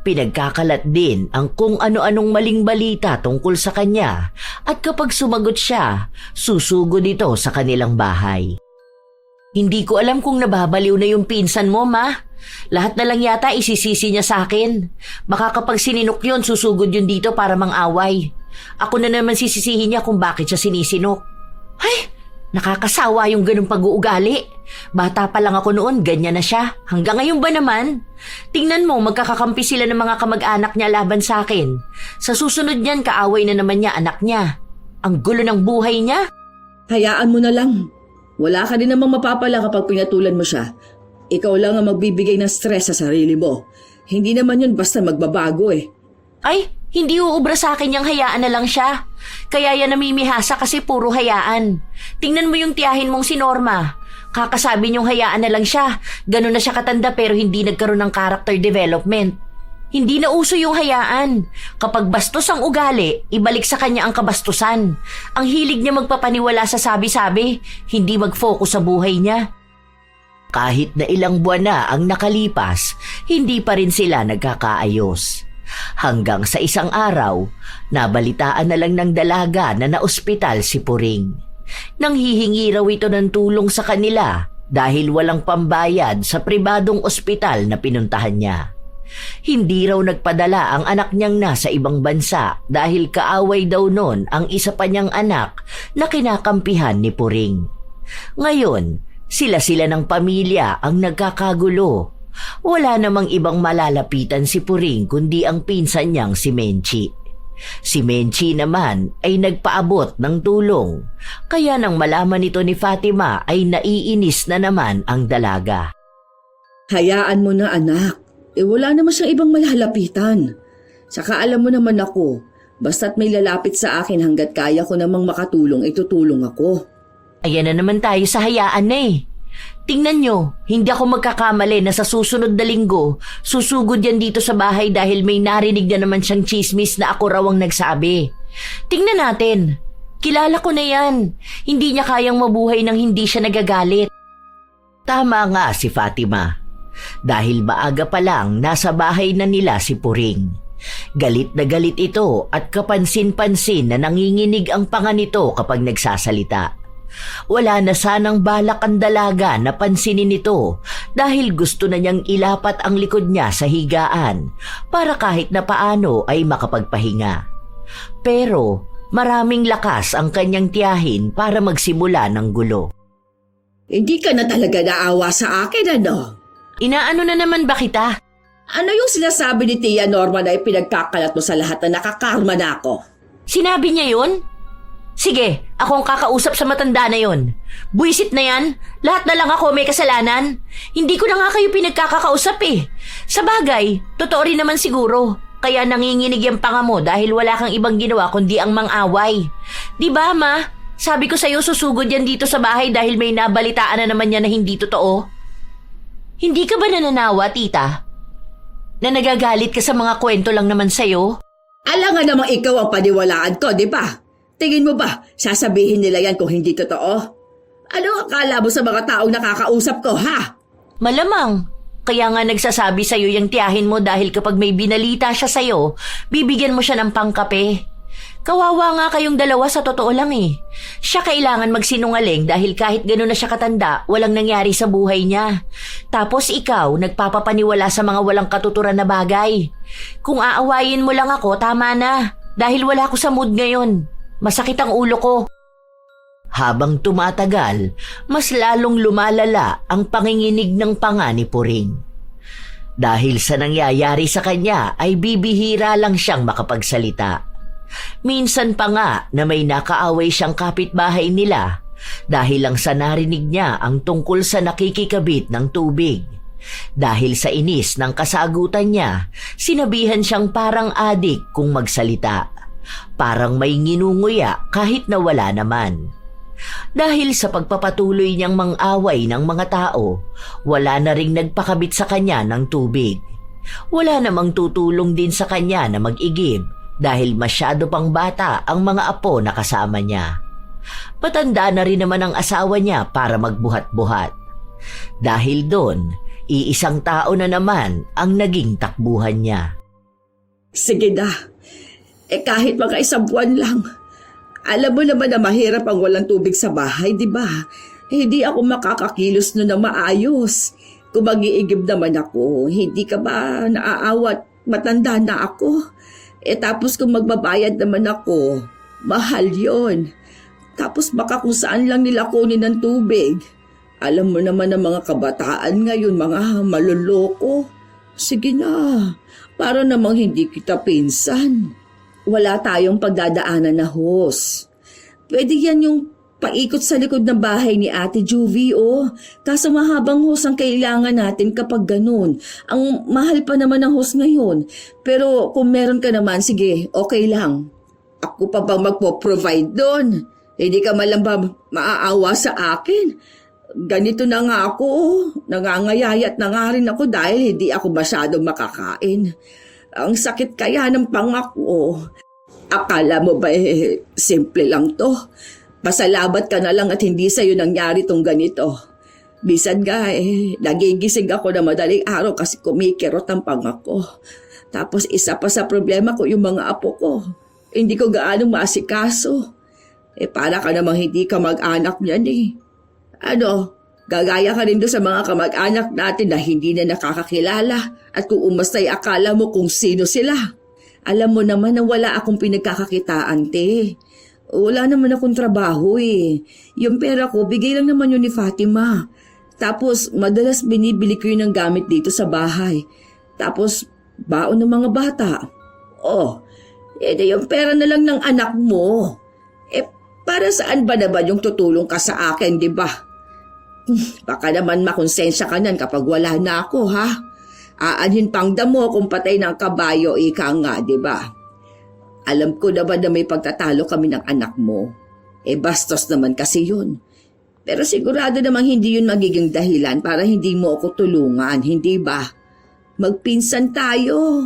Pinagkakalat din ang kung ano-anong maling balita tungkol sa kanya at kapag sumagot siya, susugod ito sa kanilang bahay. Hindi ko alam kung nababaliw na yung pinsan mo, ma. Lahat na lang yata isisisi niya sa akin. Baka kapag sininok yun, susugod yun dito para mang-away. Ako na naman sisisihin niya kung bakit siya sinisinok. Ay, nakakasawa yung ganung pag-uugali. Bata pa lang ako noon, ganyan na siya. Hanggang ngayon ba naman? Tingnan mo, magkakakampi sila ng mga kamag-anak niya laban sa akin. Sa susunod niyan, kaaway na naman niya anak niya. Ang gulo ng buhay niya. Hayaan mo na lang. Wala ka din namang mapapala kapag pinatulan mo siya. Ikaw lang ang magbibigay ng stress sa sarili mo. Hindi naman yun basta magbabago eh. Ay, hindi uubra sa akin yung hayaan na lang siya. Kaya yan namimihasa kasi puro hayaan. Tingnan mo yung tiyahin mong si Norma. Kakasabi niyong hayaan na lang siya. Ganun na siya katanda pero hindi nagkaroon ng character development. Hindi na uso yung hayaan. Kapag bastos ang ugali, ibalik sa kanya ang kabastusan. Ang hilig niya magpapaniwala sa sabi-sabi, hindi mag-focus sa buhay niya. Kahit na ilang buwan na ang nakalipas, hindi pa rin sila nagkakaayos. Hanggang sa isang araw, nabalitaan na lang ng dalaga na naospital si Puring. Nanghihingi raw ito ng tulong sa kanila dahil walang pambayad sa pribadong ospital na pinuntahan niya. Hindi raw nagpadala ang anak niyang nasa ibang bansa dahil kaaway daw nun ang isa pa niyang anak na kinakampihan ni Puring. Ngayon, sila ng pamilya ang nagkakagulo. Wala namang ibang malalapitan si Puring kundi ang pinsan niyang si Menchi. Si Menchi naman ay nagpaabot ng tulong, kaya nang malaman ito ni Fatima ay naiinis na naman ang dalaga. Hayaan mo na anak. Wala naman siyang ibang malalapitan. Saka alam mo naman ako, basta't may lalapit sa akin hanggat kaya ko namang makatulong, itutulong ako. Ayan na naman tayo sa hayaan na eh. Tingnan nyo, hindi ako magkakamali na sa susunod na linggo, susugod yan dito sa bahay dahil may narinig na naman siyang chismis na ako raw ang nagsabi. Tingnan natin. Kilala ko na yan. Hindi niya kayang mabuhay nang hindi siya nagagalit. Tama nga si Fatima. Dahil maaga pa lang nasa bahay na nila si Puring. Galit na galit ito at kapansin-pansin na nanginginig ang panga nito kapag nagsasalita. Wala na sanang balak ang dalaga na pansinin ito dahil gusto na niyang ilapat ang likod niya sa higaan para kahit na paano ay makapagpahinga. Pero maraming lakas ang kanyang tiyahin para magsimula ng gulo. Hindi ka na talaga naawa sa akin, ano? Inaano na naman ba kita? Ano yung sinasabi ni Tia Norma na ipinagkakalat mo sa lahat na nakakarma na ako? Sinabi niya yun? Sige, ako ang kakausap sa matanda na yon. Buisit na yan. Lahat na lang ako may kasalanan. Hindi ko na nga kayo pinagkakausap eh. Sa bagay, totoo rin naman siguro. Kaya nanginginig yung panga mo dahil wala kang ibang ginawa kundi ang mang-away. Di ba, ma? Sabi ko sa'yo susugod yan dito sa bahay dahil may nabalitaan na naman yan na hindi totoo. Hindi ka ba nananawa, tita? Na nagagalit ka sa mga kwento lang naman sa'yo? Alangan namang ikaw ang paniwalaan ko, di ba? Tingin mo ba, sasabihin nila yan kung hindi totoo? Ano akala mo sa mga taong nakakausap ko, ha? Malamang. Kaya nga nagsasabi sa'yo yung tiyahin mo dahil kapag may binalita siya sa'yo, bibigyan mo siya ng pangkape. Kawawa nga kayong dalawa sa totoo lang eh. Siya kailangan magsinungaling dahil kahit gano'n na siya katanda, walang nangyari sa buhay niya. Tapos ikaw, nagpapapaniwala sa mga walang katuturan na bagay. Kung aawayin mo lang ako, tama na. Dahil wala ko sa mood ngayon. Masakit ang ulo ko. Habang tumatagal, mas lalong lumalala ang panginginig ng panga ni Puring. Dahil sa nangyayari sa kanya ay bibihira lang siyang makapagsalita. Minsan pa nga na may nakaaway siyang kapitbahay nila dahil lang sa narinig niya ang tungkol sa nakikikabit ng tubig. Dahil sa inis ng kasagutan niya, sinabihan siyang parang adik kung magsalita. Parang may nginunguya kahit na wala naman. Dahil sa pagpapatuloy niyang mang-away ng mga tao, wala na ring nagpakabit sa kanya ng tubig. Wala namang tutulong din sa kanya na mag-igib dahil masyado pang bata ang mga apo na kasama niya. Patanda na rin naman ang asawa niya para magbuhat-buhat. Dahil doon, Iisang tao na naman ang naging takbuhan niya. Sige na. Kahit mga isang buwan lang. Alam mo naman na mahirap ang walang tubig sa bahay, di ba? Hindi ako makakakilos na maayos. Kung mag-iigib naman ako, hindi ka ba naaawat? Matanda na ako. Tapos kung magbabayad naman ako, mahal yon. Tapos baka kung saan lang nila kunin ng tubig. Alam mo naman ang mga kabataan ngayon, mga maluloko. Sige na, para namang hindi kita pinsan. Wala tayong pagdadaanan na hose. Pwede yan yung paikot sa likod ng bahay ni Ate Juvie, oh. Kaso mahabang hose ang kailangan natin kapag ganun. Ang mahal pa naman ng hose ngayon. Pero kung meron ka naman, sige, okay lang. Ako pa bang magpo-provide doon? Hindi ka malang ba maaawa sa akin? Ganito na nga ako, oh. Nangangayayat na nga rin ako dahil hindi ako masyadong makakain. Ang sakit kaya ng pangako. Akala mo ba simple lang to? Pasalamat ka na lang at hindi sa'yo nangyari tong ganito. Bisan nga nagigising ako na madaling araw kasi kumikirot ang pangako. Tapos isa pa sa problema ko yung mga apo ko. Hindi ko gaanong maasikaso. Para ka namang hindi ka mag-anak niyan Gagaya ka rin doon sa mga kamag-anak natin na hindi na nakakakilala at kung umastay akala mo kung sino sila. Alam mo naman na wala akong pinagkakakitaan, te. Wala naman akong trabaho Yung pera ko, bigay lang naman yun ni Fatima. Tapos madalas binibili ko yun ng gamit dito sa bahay. Tapos baon ng mga bata. Yung pera na lang ng anak mo. Para saan ba naman yung tutulong ka sa akin, di ba? Baka naman makonsensya ka nan kapag wala na ako, ha? Aanhin pang damo kung patay ng kabayo, ika nga, di ba? Alam ko naman na may pagtatalo kami ng anak mo. Bastos naman kasi yun. Pero sigurado namang hindi yun magiging dahilan para hindi mo ako tulungan, hindi ba? Magpinsan tayo.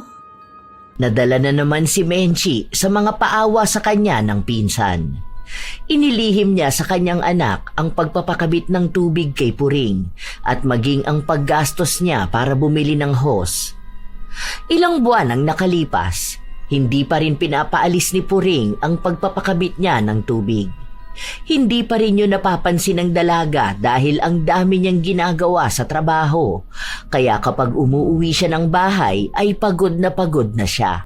Nadala na naman si Menchi sa mga paawa sa kanya ng pinsan. Inilihim niya sa kanyang anak ang pagpapakabit ng tubig kay Puring at maging ang paggastos niya para bumili ng hose. Ilang buwan ang nakalipas, hindi pa rin pinapaalis ni Puring ang pagpapakabit niya ng tubig. Hindi pa rin yun napapansin ng dalaga dahil ang dami niyang ginagawa sa trabaho, kaya kapag umuuwi siya ng bahay ay pagod na siya.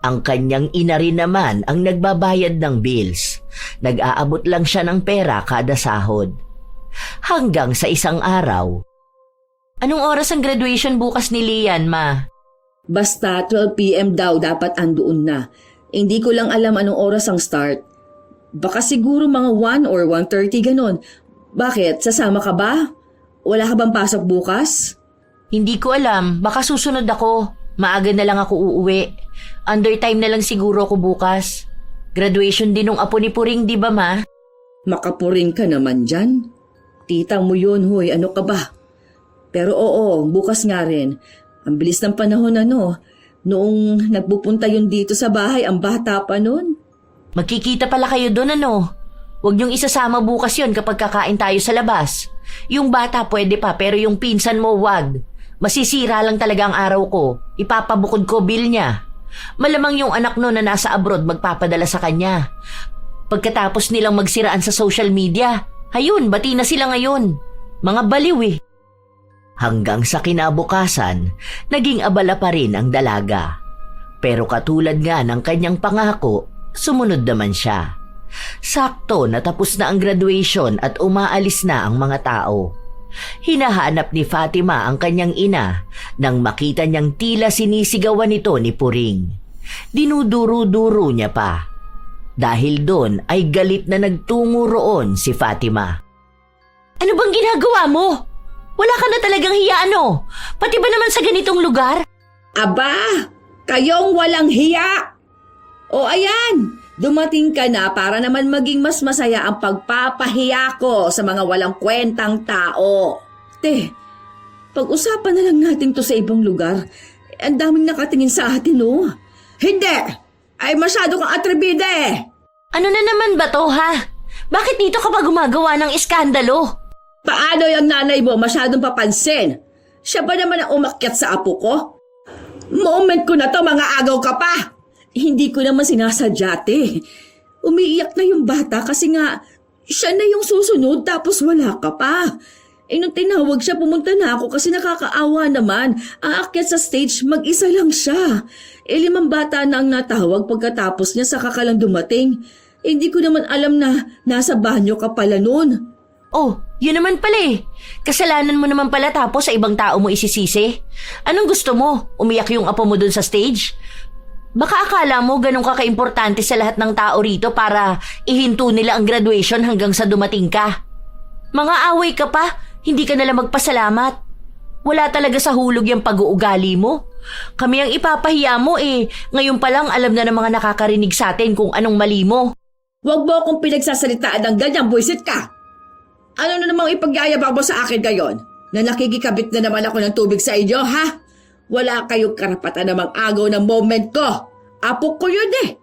Ang kanyang ina rin naman ang nagbabayad ng bills. Nag-aabot lang siya ng pera kada sahod. Hanggang sa isang araw. Anong oras ang graduation bukas ni Lian, ma? Basta 12 p.m. daw dapat andoon na. Hindi ko lang alam anong oras ang start. Baka siguro mga 1 or 1:30 ganon. Bakit? Sasama ka ba? Wala ka bang pasok bukas? Hindi ko alam. Baka susunod ako. Maaga na lang ako uuwi. Undertime na lang siguro ako bukas. Graduation din ng apo ni Puring, di ba, ma? Makapuring ka naman dyan. Titang mo yun, hoy. Ano ka ba? Pero oo, bukas nga rin. Ang bilis ng panahon Noong nagpupunta yun dito sa bahay, ang bata pa nun. Magkikita pala kayo doon, Huwag niyong isasama bukas yon kapag kakain tayo sa labas. Yung bata pwede pa, pero yung pinsan mo wag. Masisira lang talaga ang araw ko. Ipapabukod ko bill niya. Malamang yung anak no na nasa abroad magpapadala sa kanya. Pagkatapos nilang magsiraan sa social media, hayun, bati na sila ngayon. Mga baliw Hanggang sa kinabukasan, naging abala pa rin ang dalaga. Pero katulad nga ng kanyang pangako, sumunod naman siya. Sakto natapos na ang graduation at umaalis na ang mga tao. Hinahanap ni Fatima ang kanyang ina nang makita niyang tila sinisigawan nito ni Puring. Dinuduro-duro niya pa. Dahil doon ay galit na nagtungo roon si Fatima. Ano bang ginagawa mo? Wala ka na talagang hiya, Pati ba naman sa ganitong lugar? Aba, kayong walang hiya! O ayan, dumating ka na para naman maging mas masaya ang pagpapahiya ko sa mga walang kwentang tao. Te, pag-usapan na lang natin to sa ibang lugar. Ang daming nakatingin sa atin, Hindi! Ay masyado kang atribida Ano na naman ba to, ha? Bakit dito ka pa gumagawa ng iskandalo? Paano yung nanay mo masyadong papansin? Siya ba naman ang umakyat sa apo ko? Moment ko na to, mga agaw ka pa! Hindi ko naman sinasadya, te. Umiiyak na yung bata kasi nga siya na yung susunod tapos wala ka pa. Nung tinawag siya, pumunta na ako kasi nakakaawa naman. Aakyat sa stage, mag-isa lang siya. 5 bata na ang natawag pagkatapos niya saka ka lang dumating. Hindi ko naman alam na nasa banyo ka pala noon. Oh, yun naman pala eh. Kasalanan mo naman pala tapos sa ibang tao mo isisisi. Anong gusto mo? Umiyak yung apo mo dun sa stage? Baka akala mo ganun ka kaimportante sa lahat ng tao rito para ihinto nila ang graduation hanggang sa dumating ka. Mga away ka pa, hindi ka nalang magpasalamat. Wala talaga sa hulog yung pag-uugali mo. Kami ang ipapahiya mo eh. Ngayon pa lang alam na ng mga nakakarinig sa atin kung anong mali mo. Huwag mo akong pinagsasalitaan ng ganyan, buisit ka! Ano na namang ipagyayabang mo sa akin ngayon? Na nakikikabit na naman ako ng tubig sa inyo, ha? Wala kayong karapatan namang agaw ng moment ko. Apo ko yun eh.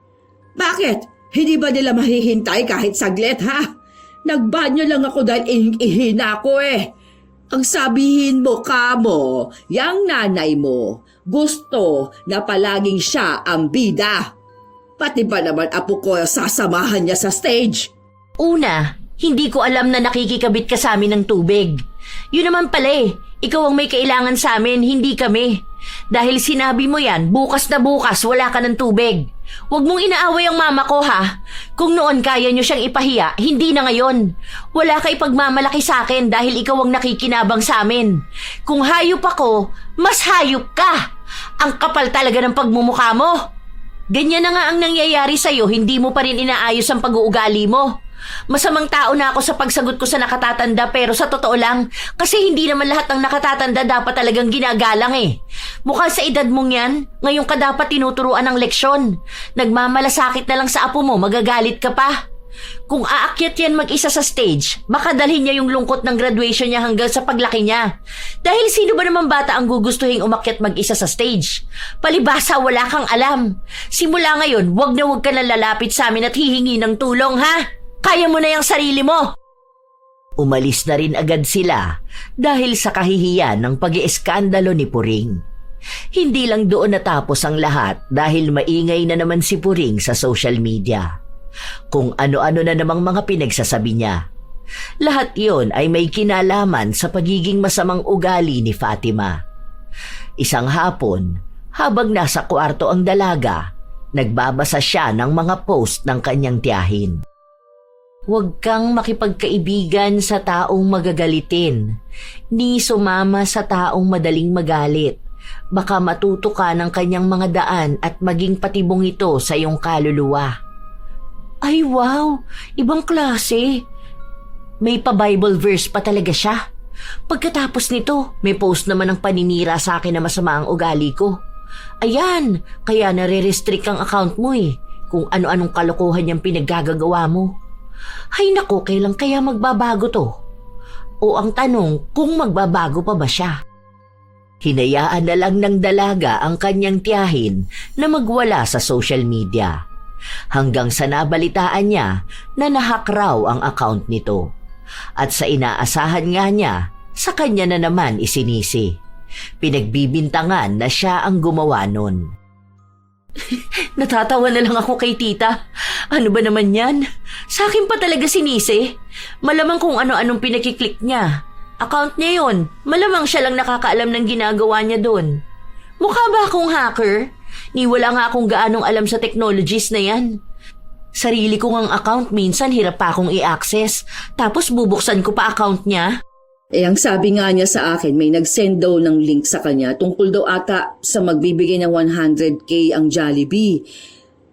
Bakit? Hindi ba nila mahihintay kahit saglit, ha? Nagbanyo lang ako dahil ihina ako eh. Ang sabihin mo, kamo, yang nanay mo, gusto na palaging siya ang bida. Pati ba naman apo ko sasamahan niya sa stage? Una, hindi ko alam na nakikikabit ka sa amin ng tubig. Yun naman pala eh. Ikaw ang may kailangan sa amin, hindi kami. Dahil sinabi mo yan, bukas na bukas wala ka ng tubig. Huwag mong inaaway ang mama ko ha. Kung noon kaya nyo siyang ipahiya, hindi na ngayon. Wala ka ipagmamalaki sa akin dahil ikaw ang nakikinabang sa amin. Kung hayop ako, mas hayop ka. Ang kapal talaga ng pagmumukha mo. Ganyan na nga ang nangyayari sa'yo, hindi mo pa rin inaayos ang pag-uugali mo. Masamang tao na ako sa pagsagot ko sa nakatatanda pero sa totoo lang, kasi hindi naman lahat ng nakatatanda dapat talagang ginagalang eh. Mukhang sa edad mong yan, ngayon ka dapat tinuturuan ng leksyon. Nagmamalasakit na lang sa apo mo, magagalit ka pa. Kung aakyat yan mag-isa sa stage, baka dalhin niya yung lungkot ng graduation niya hanggang sa paglaki niya. Dahil sino ba naman bata ang gugustuhin umakyat mag-isa sa stage? Palibasa wala kang alam. Simula ngayon, wag na wag ka na lalapit sa amin at hihingi ng tulong ha. Kaya mo na yung sarili mo! Umalis na rin agad sila dahil sa kahihiyan ng pag-ieskandalo ni Puring. Hindi lang doon natapos ang lahat dahil maingay na naman si Puring sa social media. Kung ano-ano na namang mga pinagsasabi niya. Lahat yon ay may kinalaman sa pagiging masamang ugali ni Fatima. Isang hapon, habang nasa kwarto ang dalaga, nagbabasa siya ng mga post ng kanyang tiyahin. Huwag kang makipagkaibigan sa taong magagalitin, ni sumama sa taong madaling magalit. Baka matuto ka ng kanyang mga daan at maging patibong ito sa iyong kaluluwa. Ay wow, ibang klase. May pa-Bible verse pa talaga siya. Pagkatapos nito, may post naman ng paninira sa akin na masama ang ugali ko. Ayan, kaya nare-restrict ang account mo eh, kung ano-anong kalokohan niyang pinaggagawa mo. Hay nako, kailan kaya magbabago to? O ang tanong, kung magbabago pa ba siya? Hinayaan na lang ng dalaga ang kanyang tiyahin na magwala sa social media. Hanggang sa nabalitaan niya na nahack raw ang account nito. At sa inaasahan nga niya, sa kanya na naman isinisi. Pinagbibintangan na siya ang gumawa nun. Natatawa na lang ako kay tita. Ano ba naman yan? Sa akin pa talaga sinisi. Malamang kung ano-anong pinakiklik niya. Account niya yun. Malamang siya lang nakakaalam ng ginagawa niya doon. Mukha ba akong hacker? Ni wala nga akong gaanong alam sa technologies na yan. Sarili ko ngang account minsan hirap pa akong i-access. Tapos bubuksan ko pa account niya. Ang sabi nga niya sa akin, may nag-send daw ng link sa kanya tungkol daw ata sa magbibigay ng 100K ang Jollibee.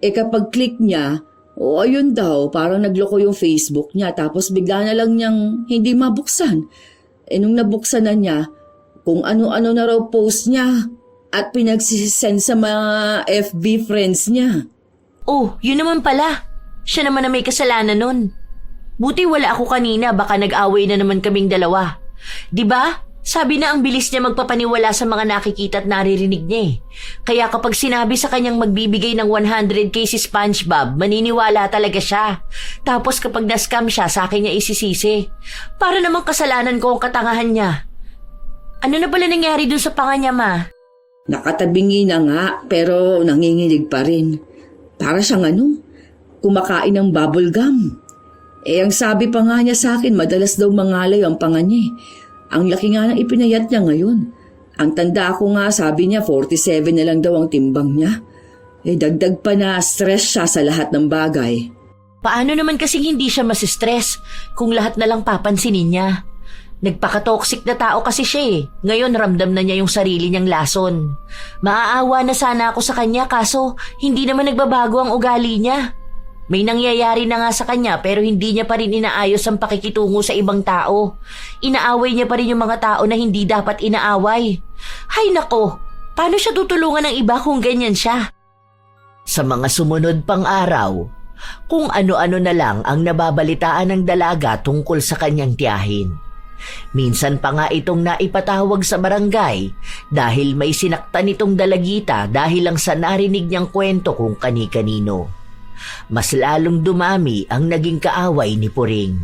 Kapag click niya, ayun daw, parang nagloko yung Facebook niya tapos bigla na lang niyang hindi mabuksan. Nung nabuksan na niya, kung ano-ano na raw post niya at pinagsisend sa mga FB friends niya. Oh, yun naman pala. Siya naman na may kasalanan nun. Buti wala ako kanina, baka nag-away na naman kaming dalawa. Diba? Sabi na ang bilis niya magpapaniwala sa mga nakikita at naririnig niya eh. Kaya kapag sinabi sa kanyang magbibigay ng 100K si SpongeBob, maniniwala talaga siya. Tapos kapag na-scam siya, sa akin niya isisisi. Para namang kasalanan ko ang katangahan niya. Ano na pala nangyari dun sa panga niya, ma? Nakatabingi na nga, pero nanginginig pa rin. Para siyang kumakain ng bubble gum. Ang sabi pa nga niya sa akin, madalas daw mangalay ang panga niya. Ang laki nga ng ipinayat niya ngayon. Ang tanda ko nga, sabi niya, 47 na lang daw ang timbang niya. Dagdag pa na stress siya sa lahat ng bagay. Paano naman kasing hindi siya masistress kung lahat na lang papansinin niya? Nagpaka-toxic na tao kasi siya eh. Ngayon ramdam na niya yung sarili niyang lason. Maaawa na sana ako sa kanya kaso hindi naman nagbabago ang ugali niya. May nangyayari na nga sa kanya pero hindi niya pa rin inaayos ang pakikitungo sa ibang tao. Inaaway niya pa rin yung mga tao na hindi dapat inaaway. Hay nako, paano siya tutulungan ng iba kung ganyan siya? Sa mga sumunod pang araw, kung ano-ano na lang ang nababalitaan ng dalaga tungkol sa kanyang tiyahin. Minsan pa nga itong naipatawag sa barangay dahil may sinaktan itong dalagita dahil lang sa narinig niyang kwento kung kani-kanino. Mas lalong dumami ang naging kaaway ni Puring.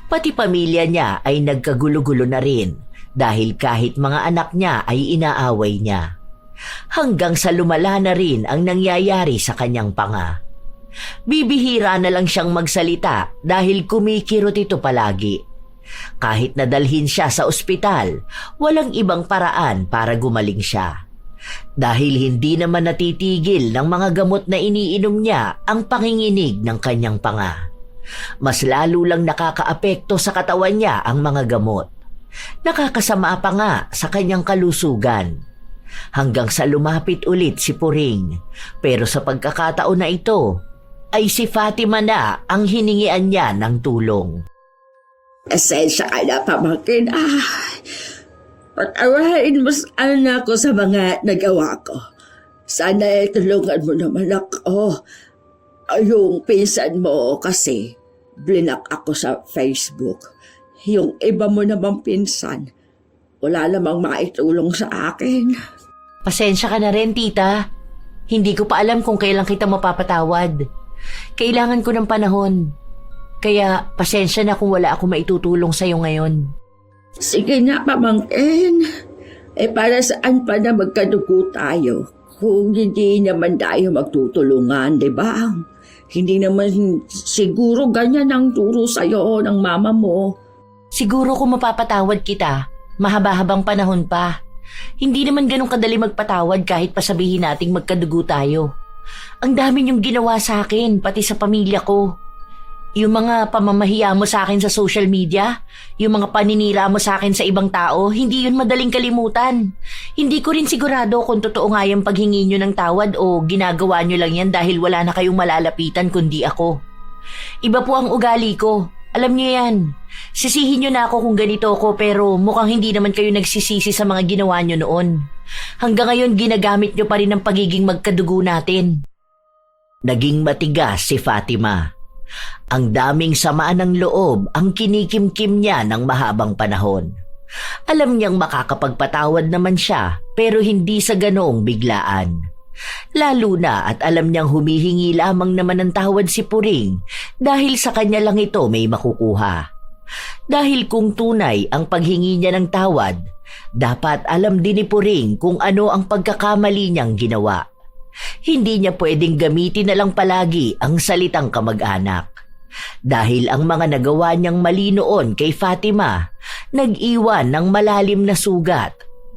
Pati pamilya niya ay nagkagulo-gulo na rin dahil kahit mga anak niya ay inaaway niya. Hanggang sa lumala na rin ang nangyayari sa kanyang panga. Bibihira na lang siyang magsalita dahil kumikirot ito palagi. Kahit nadalhin siya sa ospital, walang ibang paraan para gumaling siya. Dahil hindi naman natitigil ng mga gamot na iniinom niya ang panginginig ng kanyang panga. Mas lalo lang nakakaapekto sa katawan niya ang mga gamot. Nakakasama pa nga sa kanyang kalusugan. Hanggang sa lumapit ulit si Puring, pero sa pagkakataon na ito, ay si Fatima na ang hiningian niya ng tulong. Esensya ka na, pamangkin. Patawarin mo sana ako sa mga nagawa ko. Sana tulungan mo naman ako. Yung pinsan mo kasi, blinak ako sa Facebook. Yung iba mo namang pinsan, wala namang maitulong sa akin. Pasensya ka na rin, tita. Hindi ko pa alam kung kailan kita mapapatawad. Kailangan ko ng panahon. Kaya pasensya na kung wala ako maitutulong sa'yo ngayon. Sige na, pamangkin. Para saan pa na magkadugo tayo kung hindi naman tayo magtutulungan, di ba? Hindi naman siguro ganyan ang turo sa'yo ng mama mo. Siguro kung mapapatawad kita, mahaba-habang panahon pa. Hindi naman ganun kadali magpatawad kahit pasabihin nating magkadugo tayo. Ang dami niyong ginawa sa akin, pati sa pamilya ko. Yung mga pamamahiya mo sa akin sa social media, yung mga paninira mo sa akin sa ibang tao, hindi yun madaling kalimutan. Hindi ko rin sigurado kung totoo nga yung paghingi nyo ng tawad o ginagawa nyo lang yan dahil wala na kayong malalapitan kundi ako. Iba po ang ugali ko. Alam niyo yan. Sisihin niyo na ako kung ganito ako pero mukhang hindi naman kayo nagsisisi sa mga ginawa niyo noon. Hanggang ngayon ginagamit niyo pa rin ang pagiging magkadugo natin. Naging matigas si Fatima. Ang daming samaan ng loob ang kinikimkim niya ng mahabang panahon. Alam niyang makakapagpatawad naman siya pero hindi sa ganoong biglaan. Lalo na at alam niyang humihingi lamang naman ng tawad si Puring dahil sa kanya lang ito may makukuha. Dahil kung tunay ang paghingi niya ng tawad, dapat alam din ni Puring kung ano ang pagkakamali niyang ginawa. Hindi niya pwedeng gamitin na lang palagi ang salitang kamag-anak. Dahil ang mga nagawa niyang mali noon kay Fatima, nag-iwan ng malalim na sugat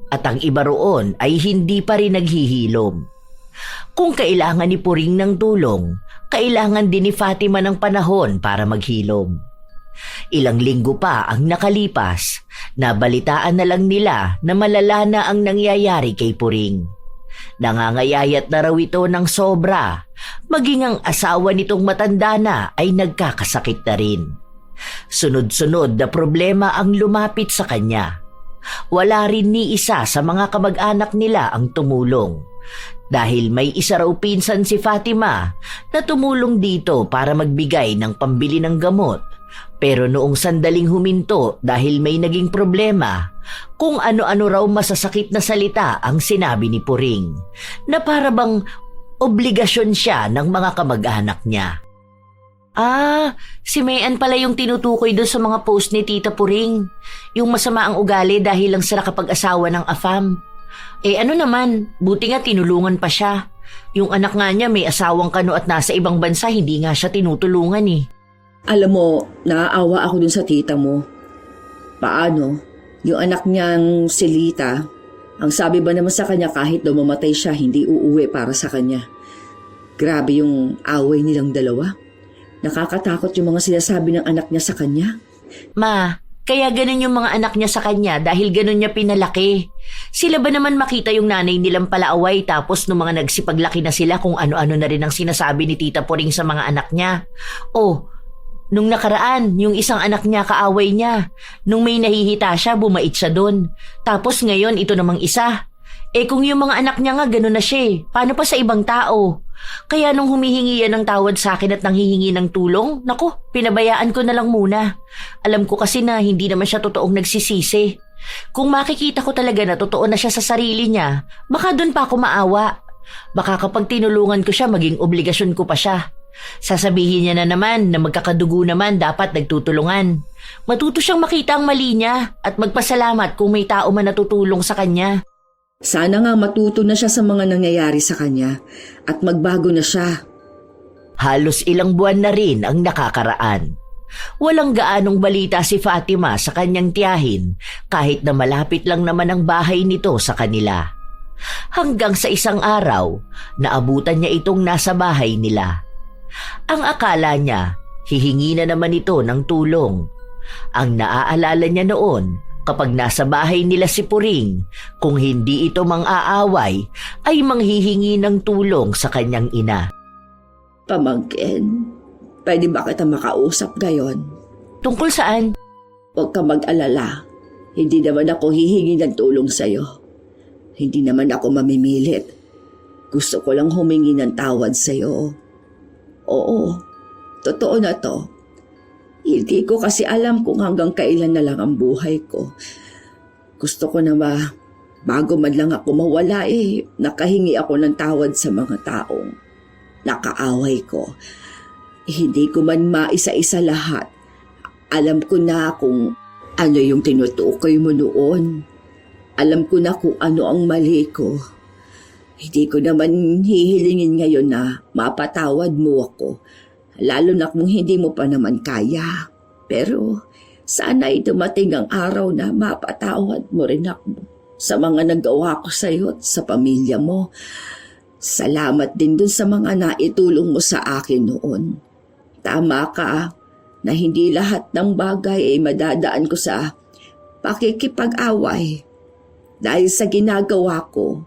at ang iba roon ay hindi pa rin naghihilom. Kung kailangan ni Puring ng tulong, kailangan din ni Fatima ng panahon para maghilom. Ilang linggo pa ang nakalipas, nabalitaan na lang nila na malala na ang nangyayari kay Puring. Nangangayayat na raw ito ng sobra, maging ang asawa nitong matanda na ay nagkakasakit na rin. Sunod-sunod na problema ang lumapit sa kanya. Wala rin ni isa sa mga kamag-anak nila ang tumulong. Dahil may isa raw pinsan si Fatima na tumulong dito para magbigay ng pambili ng gamot. Pero noong sandaling huminto dahil may naging problema, kung ano-ano raw masasakit na salita ang sinabi ni Puring, na para bang obligasyon siya ng mga kamag-anak niya. Si Mayan pala yung tinutukoy doon sa mga post ni Tita Puring. Yung masama ang ugali dahil lang sa nakapag-asawa ng afam. Ano naman, buti nga tinulungan pa siya. Yung anak nga niya may asawang kano at nasa ibang bansa, hindi nga siya tinutulungan eh. Alam mo, naaawa ako dun sa tita mo. Paano? Yung anak niyang si Lita, ang sabi ba naman sa kanya kahit daw mamatay siya, hindi uuwi para sa kanya. Grabe yung away nilang dalawa. Nakakatakot yung mga sinasabi ng anak niya sa kanya. Ma, kaya ganun yung mga anak niya sa kanya dahil ganun niya pinalaki. Sila ba naman makita yung nanay nilang palaaway tapos nung mga nagsipaglaki na sila kung ano-ano na rin ang sinasabi ni Tita Puring sa mga anak niya? Nung nakaraan, yung isang anak niya kaaway niya. Nung may nahihita siya, bumait siya doon. Tapos ngayon, ito namang isa. Kung yung mga anak niya nga ganun na siya, paano pa sa ibang tao? Kaya nung humihingi yan ng tawad sa akin at nanghihingi ng tulong, naku, pinabayaan ko na lang muna. Alam ko kasi na hindi naman siya totoong nagsisisi. Kung makikita ko talaga na totoo na siya sa sarili niya, baka doon pa ako maawa. Baka kapag tinulungan ko siya, maging obligasyon ko pa siya. Sasabihin niya na naman na magkakadugo naman dapat nagtutulungan. Matuto siyang makita ang mali niya at magpasalamat kung may tao man natutulong sa kanya. Sana nga matuto na siya sa mga nangyayari sa kanya at magbago na siya. Halos ilang buwan na rin ang nakakaraan. Walang gaanong balita si Fatima sa kanyang tiyahin kahit na malapit lang naman ang bahay nito sa kanila. Hanggang sa isang araw, naabutan niya itong nasa bahay nila. Ang akala niya, hihingi na naman ito ng tulong. Ang naaalala niya noon, kapag nasa bahay nila si Puring, kung hindi ito mang-aaway, ay manghihingi ng tulong sa kanyang ina. Pamangkin, pwede ba kita makausap ngayon? Tungkol saan? Huwag ka mag-alala. Hindi naman ako hihingi ng tulong sa'yo. Hindi naman ako mamimilit. Gusto ko lang humingi ng tawad sa'yo. Oo, totoo na to. Hindi ko kasi alam kung hanggang kailan na lang ang buhay ko. Gusto ko na bago man lang ako mawala nakahingi ako ng tawad sa mga taong nakaaway ko. Hindi ko man maisa-isa lahat. Alam ko na kung ano yung tinutukoy mo noon. Alam ko na kung ano ang mali ko. Hindi ko naman hihilingin ngayon na mapatawad mo ako. Lalo na kung hindi mo pa naman kaya. Pero sana ay dumating ang araw na mapatawad mo rin ako sa mga nagawa ko sa iyo at sa pamilya mo. Salamat din dun sa mga naitulong mo sa akin noon. Tama ka na hindi lahat ng bagay ay madadaan ko sa pakikipag-away. Dahil sa ginagawa ko,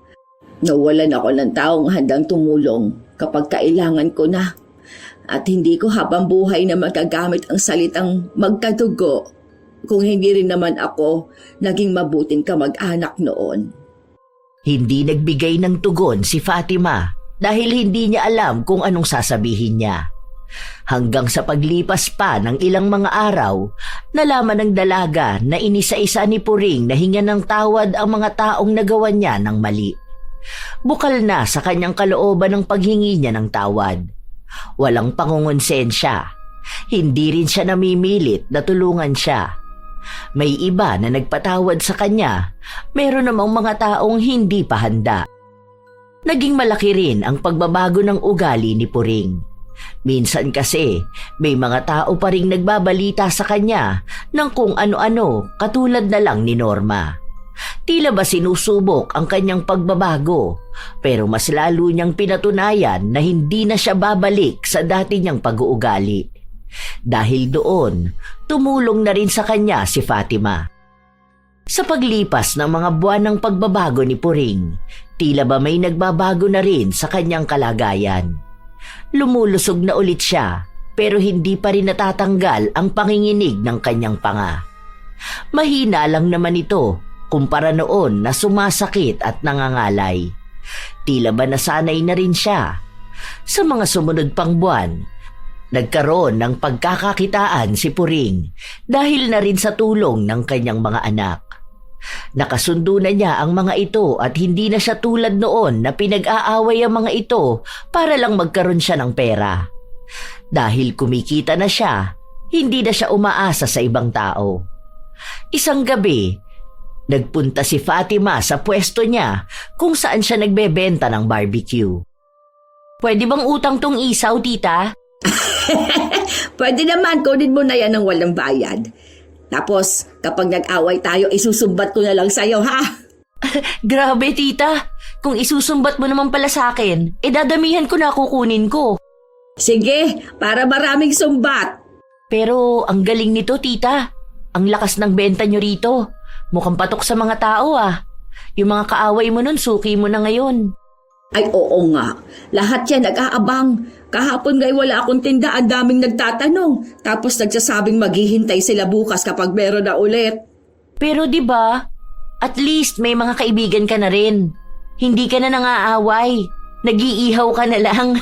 nawalan ako ng taong handang tumulong kapag kailangan ko na. At hindi ko habang buhay na magagamit ang salitang magkadugo kung hindi rin naman ako naging mabuting kamag-anak noon. Hindi nagbigay ng tugon si Fatima dahil hindi niya alam kung anong sasabihin niya. Hanggang sa paglipas pa ng ilang mga araw, nalaman ng dalaga na inisa-isa ni Puring na hingan ng tawad ang mga taong nagawa niya ng mali. Bukal na sa kanyang kalooban ng paghingi niya ng tawad. Walang pangungonsensya. Hindi rin siya namimilit na tulungan siya. May iba na nagpatawad sa kanya, meron namang mga taong hindi pa handa. Naging malaki rin ang pagbabago ng ugali ni Puring. Minsan kasi, may mga tao pa ring nagbabalita sa kanya ng kung ano-ano katulad na lang ni Norma. Tila ba sinusubok ang kanyang pagbabago, pero mas lalo niyang pinatunayan na hindi na siya babalik sa dati niyang pag-uugali. Dahil doon, tumulong na rin sa kanya si Fatima. Sa paglipas ng mga buwan ng pagbabago ni Puring, tila ba may nagbabago na rin sa kanyang kalagayan. Lumulusog na ulit siya, pero hindi pa rin natatanggal ang panginginig ng kanyang panga. Mahina lang naman ito kumpara noon na sumasakit at nangangalay. Tila ba nasanay na rin siya. Sa mga sumunod pang buwan, nagkaroon ng pagkakakitaan si Puring dahil na rin sa tulong ng kanyang mga anak. Nakasundo na niya ang mga ito at hindi na siya tulad noon na pinag-aaway ang mga ito para lang magkaroon siya ng pera. Dahil kumikita na siya, hindi na siya umaasa sa ibang tao. Isang gabi, nagpunta si Fatima sa pwesto niya kung saan siya nagbebenta ng barbecue. Pwede bang utang tong isaw, tita? Pwede naman, kunin mo na yan ng walang bayad. Tapos, kapag nag-away tayo, isusumbat ko na lang sa'yo, ha? Grabe, tita. Kung isusumbat mo naman pala sa akin, dadamihan ko na kukunin ko. Sige, para maraming sumbat. Pero ang galing nito, tita. Ang lakas ng benta nyo rito. Mukhang patok sa mga tao, ah. Yung mga kaaway mo nun, suki mo na ngayon. Ay, oo nga. Lahat yan nag-aabang. Kahapon ngay wala akong tinda, ang daming nagtatanong. Tapos nagsasabing maghihintay sila bukas kapag meron na ulit. Pero 'di ba? At least may mga kaibigan ka na rin. Hindi ka na nangaaway. Nag-iihaw ka na lang.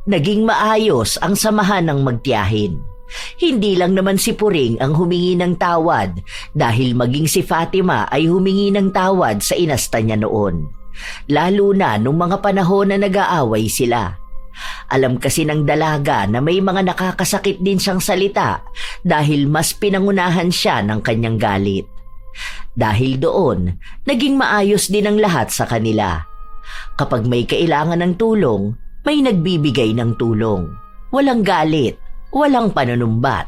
Naging maayos ang samahan ng magtiyahin. Hindi lang naman si Puring ang humingi ng tawad dahil maging si Fatima ay humingi ng tawad sa inasta niya noon. Lalo na nung mga panahon na nag-aaway sila. Alam kasi ng dalaga na may mga nakakasakit din siyang salita dahil mas pinangunahan siya ng kanyang galit. Dahil doon, naging maayos din ang lahat sa kanila. Kapag may kailangan ng tulong, may nagbibigay ng tulong. Walang galit, walang panunumbat,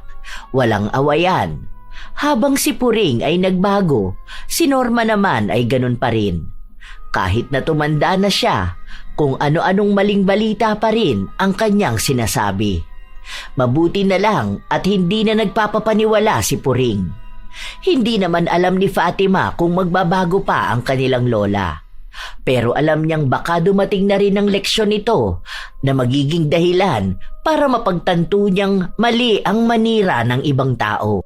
walang awayan. Habang si Puring ay nagbago, si Norma naman ay ganun pa rin. Kahit na tumanda na siya, kung ano-anong maling balita pa rin ang kanyang sinasabi. Mabuti na lang at hindi na nagpapapaniwala si Puring. Hindi naman alam ni Fatima kung magbabago pa ang kanilang lola. Pero alam niyang baka dumating na rin ang leksyon nito na magiging dahilan para mapagtanto niyang mali ang manira ng ibang tao.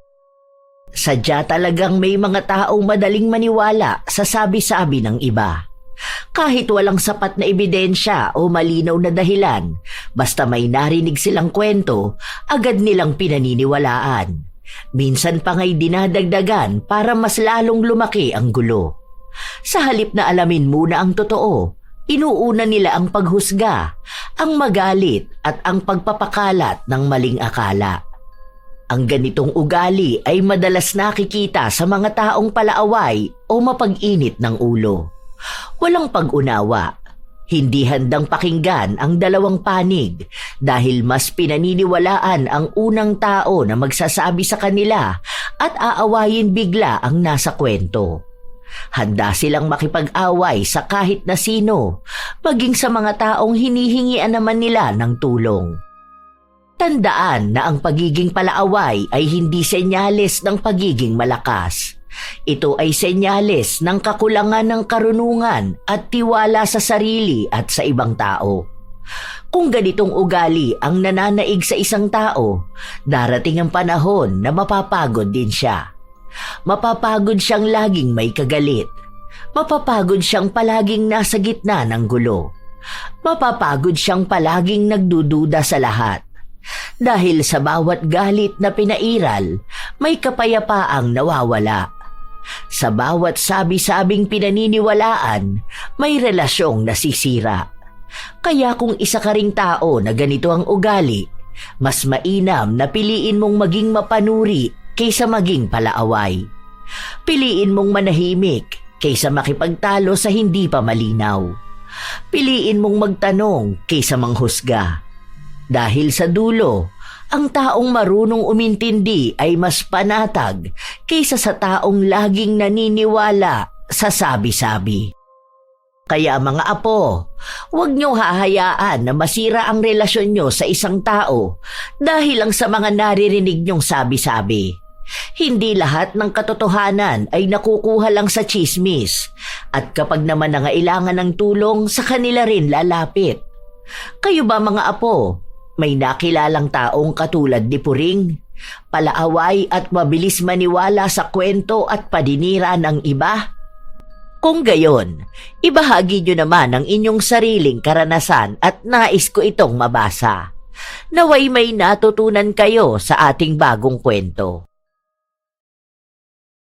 Sadya talagang may mga taong madaling maniwala sa sabi-sabi ng iba. Kahit walang sapat na ebidensya o malinaw na dahilan, basta may narinig silang kwento, agad nilang pinaniniwalaan. Minsan pa nga'y dinadagdagan para mas lalong lumaki ang gulo. Sa halip na alamin muna ang totoo, inuuna nila ang paghusga, ang magalit at ang pagpapakalat ng maling akala. Ang ganitong ugali ay madalas nakikita sa mga taong palaaway o mapag-init ng ulo. Walang pag-unawa, hindi handang pakinggan ang dalawang panig dahil mas pinaniniwalaan ang unang tao na magsasabi sa kanila at aawayin bigla ang nasa kwento. Handa silang makipag-away sa kahit na sino, maging sa mga taong hinihingian naman nila ng tulong. Tandaan na ang pagiging palaaway ay hindi senyales ng pagiging malakas. Ito ay senyales ng kakulangan ng karunungan at tiwala sa sarili at sa ibang tao. Kung ganitong ugali ang nananaig sa isang tao, darating ang panahon na mapapagod din siya. Mapapagod siyang laging may kagalit. Mapapagod siyang palaging nasa gitna ng gulo. Mapapagod siyang palaging nagdududa sa lahat. Dahil sa bawat galit na pinairal, may kapayapaang nawawala. Sa bawat sabi-sabing pinaniniwalaan, may relasyong nasisira. Kaya kung isa ka ring tao na ganito ang ugali, mas mainam na piliin mong maging mapanuri kaysa maging palaaway. Piliin mong manahimik kaysa makipagtalo sa hindi pa malinaw. Piliin mong magtanong kaysa manghusga. Dahil sa dulo, ang taong marunong umintindi ay mas panatag kaysa sa taong laging naniniwala sa sabi-sabi. Kaya mga apo, huwag niyong hahayaan na masira ang relasyon niyo sa isang tao dahil lang sa mga naririnig niyong sabi-sabi. Hindi lahat ng katotohanan ay nakukuha lang sa tsismis at kapag naman nangailangan ng tulong sa kanila rin lalapit. Kayo ba mga apo, may nakilalang taong katulad ni Puring? Palaaway at mabilis maniwala sa kwento at paninira ng iba? Kung gayon, ibahagi nyo naman ang inyong sariling karanasan at nais ko itong mabasa. Naway may natutunan kayo sa ating bagong kwento.